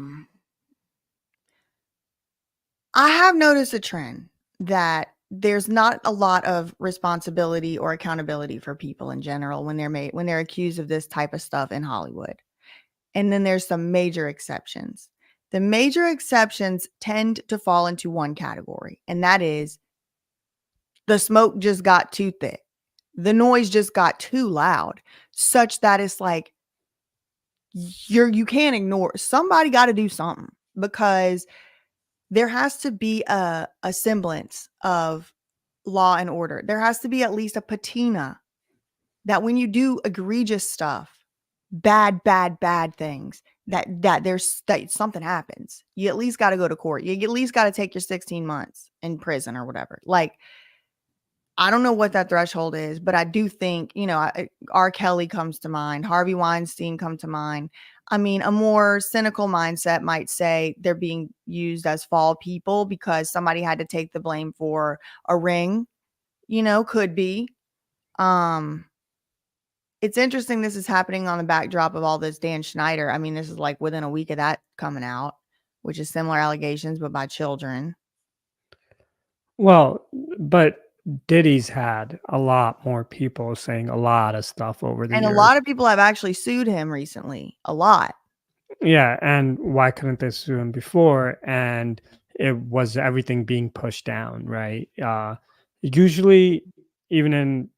have noticed a trend that there's not a lot of responsibility or accountability for people in general when they're accused of this type of stuff in Hollywood. And then there's some major exceptions. The major exceptions tend to fall into one category, and that is the smoke just got too thick. The noise just got too loud, such that it's like you can't ignore. Somebody got to do something, because there has to be a semblance of law and order. There has to be at least a patina that when you do egregious stuff, bad things, that something happens. You at least got to go to court. You at least got to take your 16 months in prison or whatever. Like, I don't know what that threshold is, but I do think, R. Kelly comes to mind, Harvey Weinstein come to mind. I mean, a more cynical mindset might say they're being used as fall people because somebody had to take the blame for a ring, could be. It's interesting this is happening on the backdrop of all this Dan Schneider. I mean, this is like within a week of that coming out, which is similar allegations, but by children. well, but Diddy's had a lot more people saying a lot of stuff over the And a years. lot of people have actually sued him recently. A lot. Yeah, and why couldn't they sue him before? And it was everything being pushed down, right? Usually, even in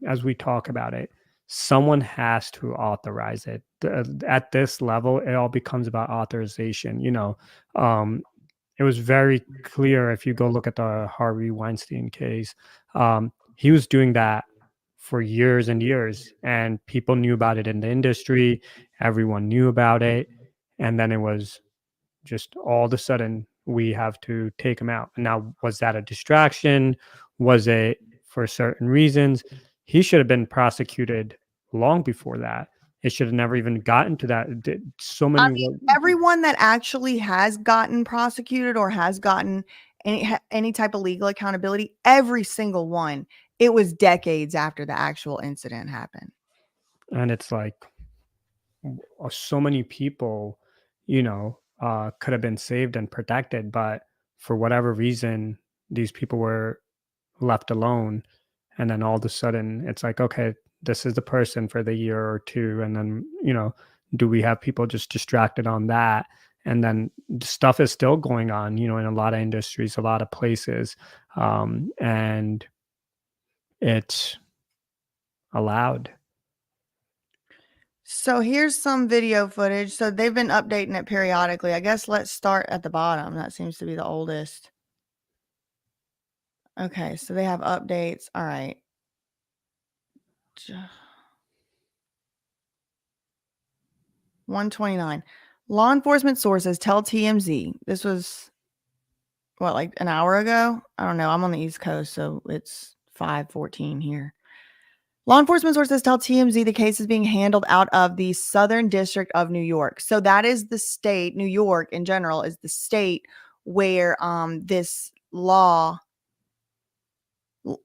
as we talk about it, someone has to authorize it. At this level, it all becomes about authorization. It was very clear if you go look at the Harvey Weinstein case. He was doing that for years and years, and people knew about it in the industry. Everyone knew about it, and then it was just all of a sudden we have to take him out. Now, was that a distraction? Was it for certain reasons? He should have been prosecuted long before that. It should have never even gotten to that. So I many. mean, everyone that actually has gotten prosecuted or has gotten any type of legal accountability, every single one, it was decades after the actual incident happened. And it's like so many people, could have been saved and protected, but for whatever reason, these people were left alone. And then all of a sudden, it's like, okay, this is the person for the year or two. And then, do we have people just distracted on that? And then stuff is still going on, in a lot of industries, a lot of places. And it's allowed. So here's some video footage. So they've been updating it periodically. I guess let's start at the bottom. That seems to be the oldest. Okay, so they have updates. All right. 129. Law enforcement sources tell TMZ. This was what, like an hour ago? I don't know. I'm on the East Coast, so it's 5:14 here. Law enforcement sources tell TMZ the case is being handled out of the Southern District of New York. So that is the state, New York in general is the state where this law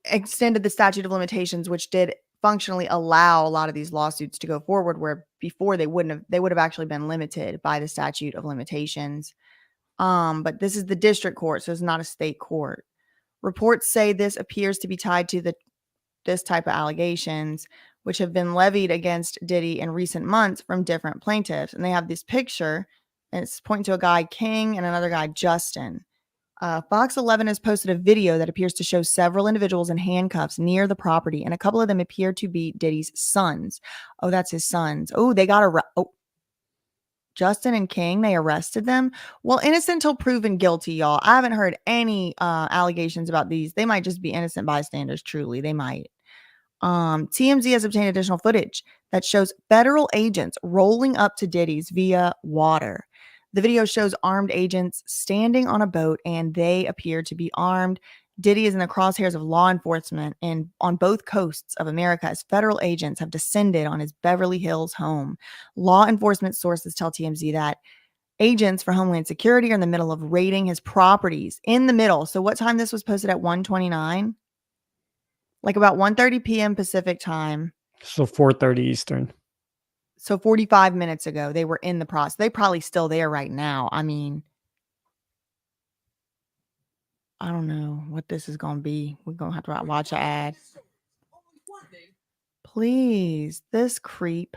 extended the statute of limitations, which did functionally allow a lot of these lawsuits to go forward, where before they would have actually been limited by the statute of limitations. But this is the district court, so it's not a state court. Reports say this appears to be tied to this type of allegations, which have been levied against Diddy in recent months from different plaintiffs. And they have this picture, and it's pointing to a guy, King, and another guy, Justin. Fox 11 has posted a video that appears to show several individuals in handcuffs near the property, and a couple of them appear to be Diddy's sons. Oh, that's his sons. Oh, they got Justin and King, they arrested them. Well, innocent till proven guilty, y'all. I haven't heard any allegations about these. They might just be innocent bystanders, truly. They might. TMZ has obtained additional footage that shows federal agents rolling up to Diddy's via water. The video shows armed agents standing on a boat, and they appear to be armed. Diddy is in the crosshairs of law enforcement and on both coasts of America as federal agents have descended on his Beverly Hills home. Law enforcement sources tell TMZ that agents for Homeland Security are in the middle of raiding his properties. In the middle. So what time this was posted at 1:29? Like about 1:30 p.m. Pacific time. So 4:30 Eastern. So 45 minutes ago, they were in the process. They probably still there right now. I mean, I don't know what this is going to be. We're going to have to watch an ad. Please, this creep.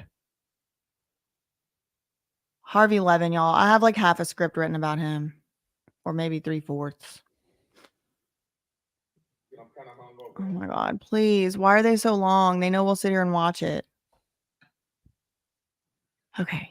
Harvey Levin, y'all. I have like half a script written about him, or maybe 3/4. Oh my God, please. Why are they so long? They know we'll sit here and watch it. Okay.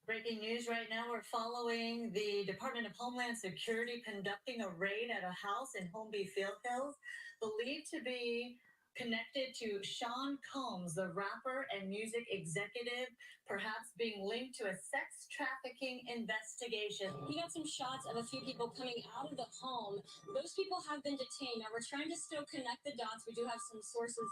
Breaking news right now, we're following the Department of Homeland Security conducting a raid at a house in Holmby Field Hills, believed to be connected to Sean Combs, the rapper and music executive, perhaps being linked to a sex trafficking investigation. He got some shots of a few people coming out of the home. Those people have been detained. Now, we're trying to still connect the dots. We do have some sources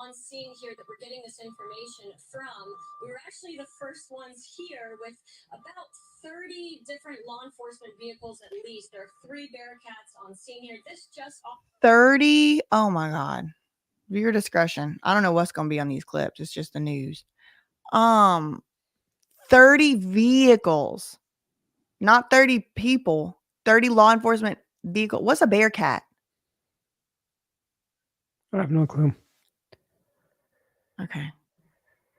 on scene here that we're getting this information from. We were actually the first ones here with about 30 different law enforcement vehicles at least. There are 3 Bearcats on scene here. This just 30. Oh my God. Viewer discretion. I don't know what's going to be on these clips. It's just the news. 30 vehicles, not 30 people, 30 law enforcement vehicle. What's a Bearcat? I have no clue. Okay.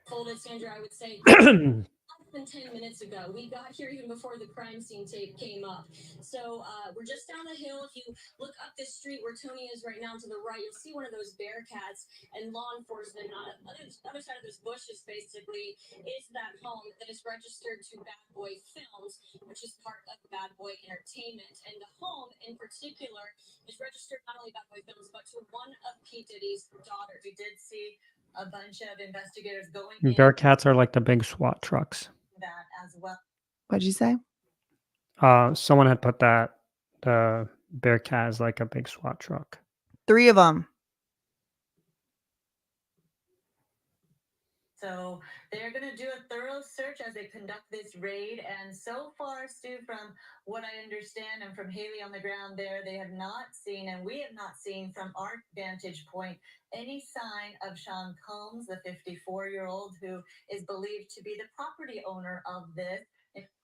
folded, Sandra, I would say less than 10 minutes ago. We got here even before the crime scene tape came up. So we're just down the hill. If you look up this street where Tony is right now to the right, you'll see one of those Bearcats, and law enforcement on the other side of those bushes basically is that home that is registered to Bad Boy Films, which is part of Bad Boy Entertainment. And the home in particular is registered not only Bad Boy Films, but to one of P. Diddy's daughters. We did see a bunch of investigators going Bearcats are like the big SWAT trucks. that as well. What'd you say? Someone had put that the Bearcat is like a big SWAT truck. 3 of them. So they're going to do a thorough search as they conduct this raid. And so far, Stu, from what I understand and from Haley on the ground there, they have not seen, and we have not seen from our vantage point, any sign of Sean Combs, the 54-year-old who is believed to be the property owner of this.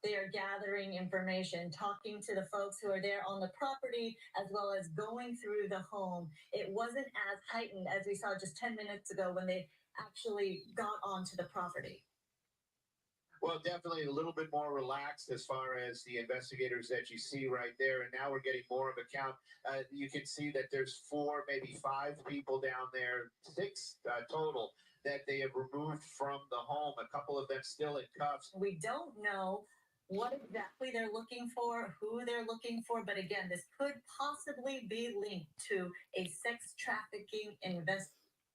They are gathering information, talking to the folks who are there on the property, as well as going through the home. It wasn't as heightened as we saw just 10 minutes ago when they actually got onto the property. Well, definitely a little bit more relaxed as far as the investigators that you see right there. And now we're getting more of a count. You can see that there's 4, maybe 5 people down there, 6 total that they have removed from the home. A couple of them still in cuffs. We don't know what exactly they're looking for, who they're looking for. But again, this could possibly be linked to a sex trafficking investigation.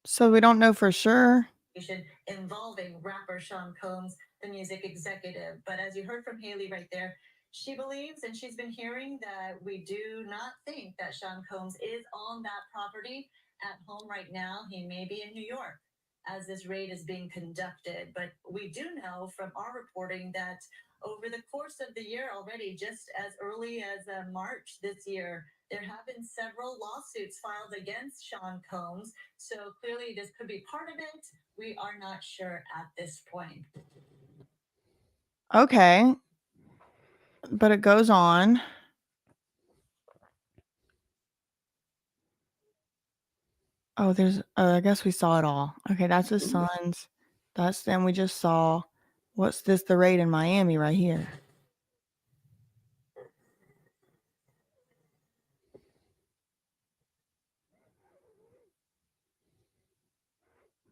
So we don't know for sure. Involving rapper Sean Combs, the music executive. But as you heard from Haley right there, she believes, and she's been hearing, that we do not think that Sean Combs is on that property at home right now. He may be in New York as this raid is being conducted. But we do know from our reporting that over the course of the year already, just as early as March this year, there have been several lawsuits filed against Sean Combs. So clearly this could be part of it. We are not sure at this point. Okay. But it goes on. Oh, I guess we saw it all. Okay, that's his son's. That's them. We just saw, what's this, the raid in Miami right here.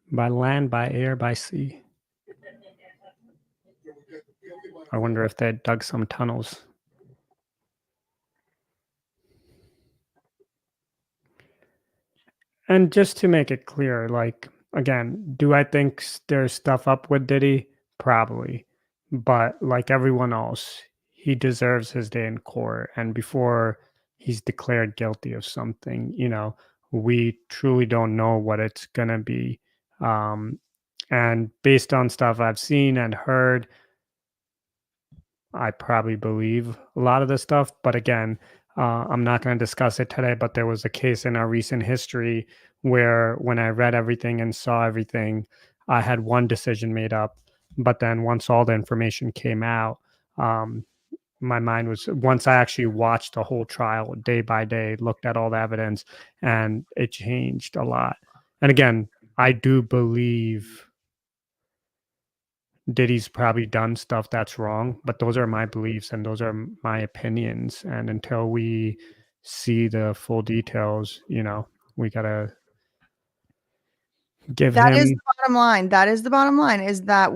By land, by air, by sea. I wonder if they dug some tunnels. And just to make it clear, like, again, do I think there's stuff up with Diddy? Probably. But like everyone else, he deserves his day in court. And before he's declared guilty of something, we truly don't know what it's going to be. And based on stuff I've seen and heard, I probably believe a lot of this stuff. But again, I'm not going to discuss it today, but there was a case in our recent history where when I read everything and saw everything, I had one decision made up. But then once all the information came out, my mind was, once I actually watched the whole trial day by day, looked at all the evidence, and it changed a lot. And again, I do believe Diddy's probably done stuff that's wrong, but those are my beliefs and those are my opinions. And until we see the full details, we gotta give That is him. the bottom line. That is the bottom line, is that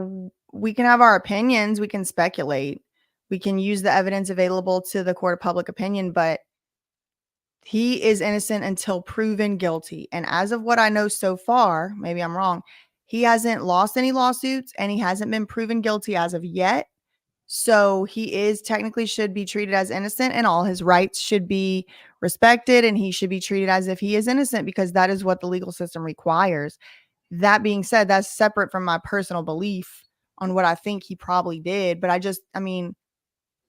we can have our opinions, we can speculate, we can use the evidence available to the court of public opinion, but he is innocent until proven guilty. And as of what I know so far, maybe I'm wrong, he hasn't lost any lawsuits and he hasn't been proven guilty as of yet. So he is technically should be treated as innocent and all his rights should be respected and he should be treated as if he is innocent because that is what the legal system requires. That being said, that's separate from my personal belief on what I think he probably did. But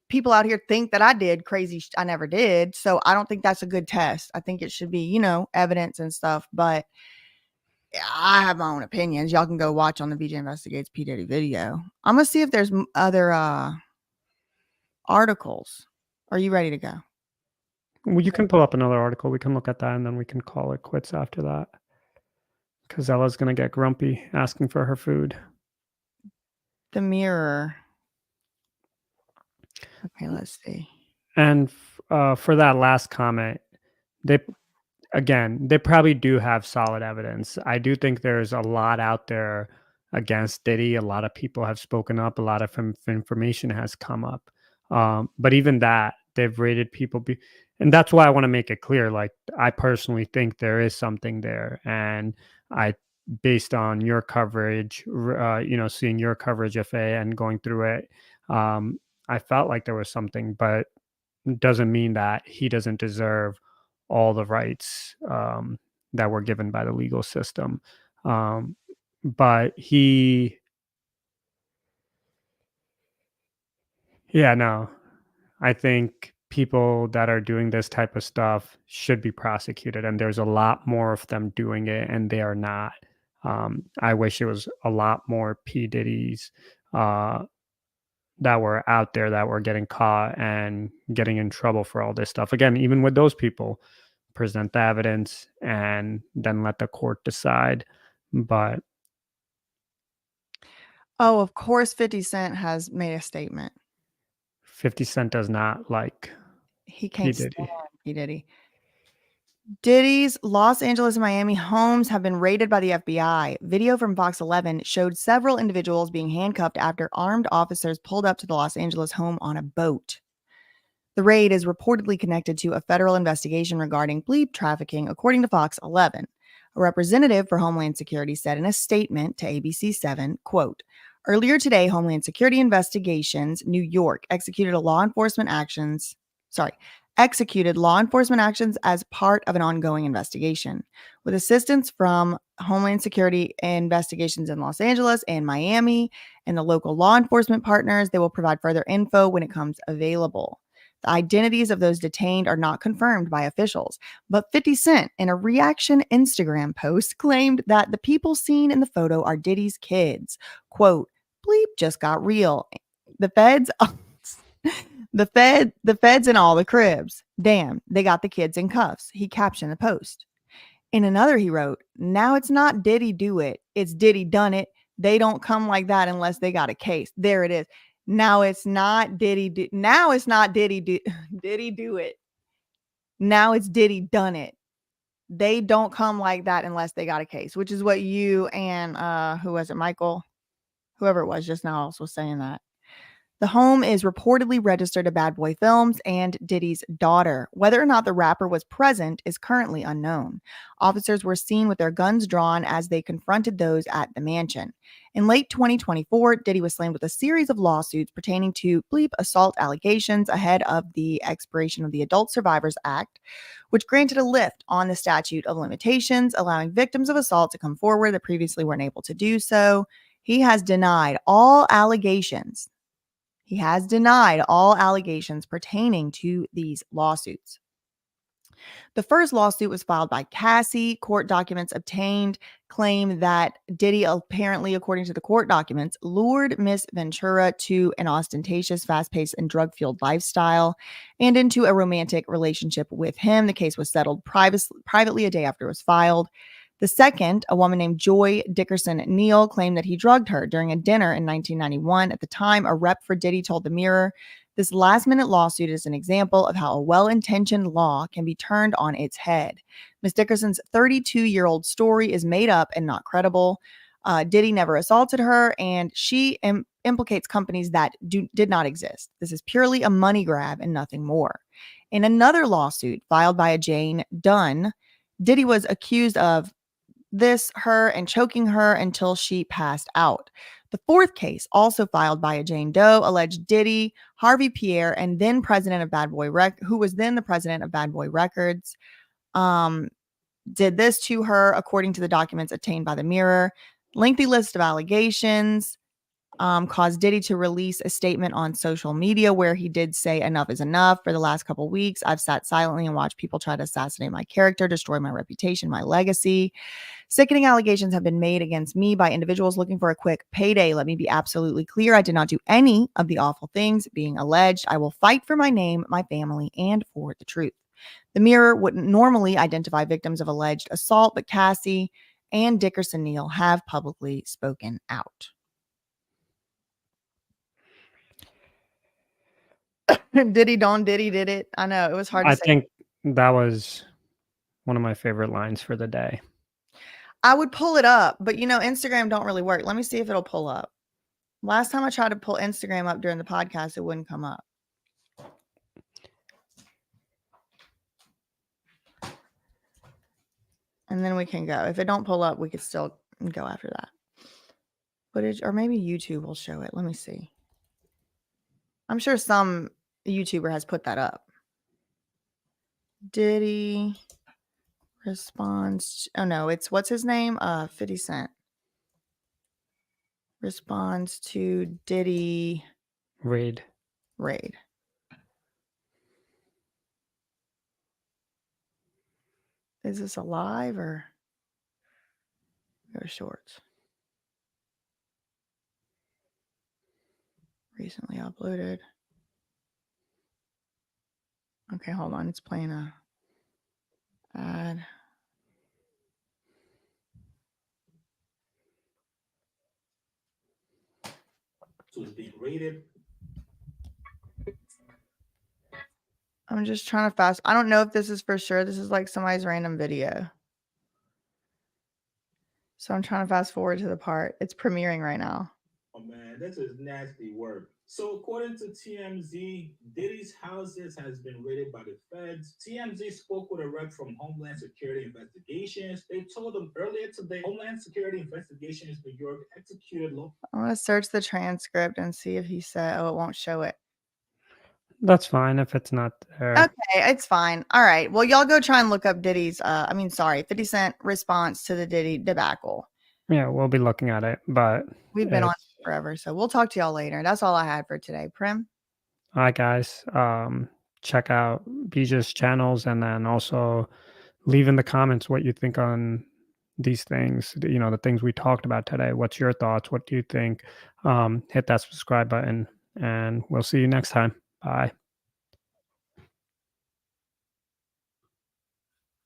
people out here think that I did crazy. I never did. So I don't think that's a good test. I think it should be, evidence and stuff. But I have my own opinions. Y'all can go watch on the VJ Investigates P. Diddy video. I'm going to see if there's other articles. Are you ready to go? Well, you can pull up another article. We can look at that and then we can call it quits after that. Because Ella's going to get grumpy asking for her food. The Mirror. Okay, let's see. And for that last comment, they probably do have solid evidence. I do think there's a lot out there against Diddy. A lot of people have spoken up. A lot of information has come up. But even that, they've rated people. And that's why I want to make it clear. Like, I personally think there is something there. And based on your coverage, seeing your coverage, FA, and going through it, I felt like there was something, but doesn't mean that he doesn't deserve all the rights that were given by the legal system. Um, but yeah, no, I think people that are doing this type of stuff should be prosecuted, and there's a lot more of them doing it, and they are not. I wish it was a lot more P Diddy's uh, that were out there that were getting caught and getting in trouble for all this stuff. Again, even with those people, present the evidence and then let the court decide. But Oh, of course, 50 Cent has made a statement. 50 Cent does not like He P. can't stand Diddy. P. Diddy. Diddy's Los Angeles and Miami homes have been raided by the FBI. Video from Fox 11 showed several individuals being handcuffed after armed officers pulled up to the Los Angeles home on a boat. The raid is reportedly connected to a federal investigation regarding bleep trafficking, according to Fox 11. A representative for Homeland Security said in a statement to ABC7, quote, "Earlier today, Homeland Security Investigations, New York, executed law enforcement actions as part of an ongoing investigation. With assistance from Homeland Security Investigations in Los Angeles and Miami and the local law enforcement partners, they will provide further info when it comes available. The identities of those detained are not confirmed by officials, but 50 Cent, in a reaction Instagram post, claimed that the people seen in the photo are Diddy's kids. Quote, bleep just got real. The feds, the feds in all the cribs. Damn, they got the kids in cuffs," he captioned the post. In another, he wrote, "Now it's not Diddy do it, it's Diddy done it. They don't come like that unless they got a case." There it is. Now it's not Diddy do, now it's not Diddy do, Diddy do it. Now it's Diddy done it. They don't come like that unless they got a case, which is what you and who was it, Michael? Whoever it was just now also was saying that. The home is reportedly registered to Bad Boy Films and Diddy's daughter. Whether or not the rapper was present is currently unknown. Officers were seen with their guns drawn as they confronted those at the mansion. In late 2024, Diddy was slammed with a series of lawsuits pertaining to bleep assault allegations ahead of the expiration of the Adult Survivors Act, which granted a lift on the statute of limitations, allowing victims of assault to come forward that previously weren't able to do so. He has denied all allegations. He has denied all allegations pertaining to these lawsuits. The first lawsuit was filed by Cassie. Court documents obtained claim that Diddy apparently, according to the court documents, lured Miss Ventura to an ostentatious, fast-paced, and drug-fueled lifestyle and into a romantic relationship with him. The case was settled privately a day after it was filed. The second, a woman named Joy Dickerson Neal, claimed that he drugged her during a dinner in 1991. At the time, a rep for Diddy told the Mirror, "This last-minute lawsuit is an example of how a well-intentioned law can be turned on its head. Ms. Dickerson's 32-year-old story is made up and not credible. Diddy never assaulted her, and she implicates companies that did not exist. This is purely a money grab and nothing more." In another lawsuit filed by a Jane Dunn, Diddy was accused of her and choking her until she passed out. The fourth case, also filed by a Jane Doe, alleged Diddy, Harvey Pierre, and then president of Bad Boy who was then the president of Bad Boy Records, did this to her, according to the documents obtained by the Mirror. Lengthy list of allegations caused Diddy to release a statement on social media where he did say enough is enough. For the last couple of weeks, I've sat silently and watched people try to assassinate my character, destroy my reputation, my legacy. Sickening allegations have been made against me by individuals looking for a quick payday. Let me be absolutely clear. I did not do any of the awful things being alleged. I will fight for my name, my family, and for the truth. The Mirror wouldn't normally identify victims of alleged assault, but Cassie and Dickerson Neal have publicly spoken out. Diddy don't Diddy did it. I know it was hard to I say. think that was one of my favorite lines for the day. I would pull it up, but Instagram don't really work. Let me see if it'll pull up. Last time I tried to pull Instagram up during the podcast, it wouldn't come up. And then we can go. If it don't pull up, we could still go after that. Footage, or maybe YouTube will show it. Let me see. I'm sure some YouTuber has put that up. Diddy responds. Oh no, it's what's his name? 50 Cent responds to Diddy Raid. raid. Is this a live or go shorts? Recently uploaded. Okay, hold on. It's playing a ad. So it's being rated. I'm just trying to fast. I don't know if this is for sure. This is like somebody's random video. So I'm trying to fast forward to the part. It's premiering right now. Oh man, this is nasty work. So according to TMZ, Diddy's houses has been raided by the feds. TMZ spoke with a rep from Homeland Security Investigations. They told them earlier today, Homeland Security Investigations New York executed law. I'm going to search the transcript and see if he said, oh, it won't show it. That's fine if it's not there. Okay, it's fine. All right. Well, y'all go try and look up Diddy's, 50 Cent response to the Diddy debacle. Yeah, we'll be looking at it, but We've been on it's- forever, so we'll talk to y'all later. That's all I had for today. Prim? all right, guys. Check out Bija's channels and then also leave in the comments what you think on these things, the things we talked about today. What's your thoughts? What do you think? Hit that subscribe button and we'll see you next time. Bye.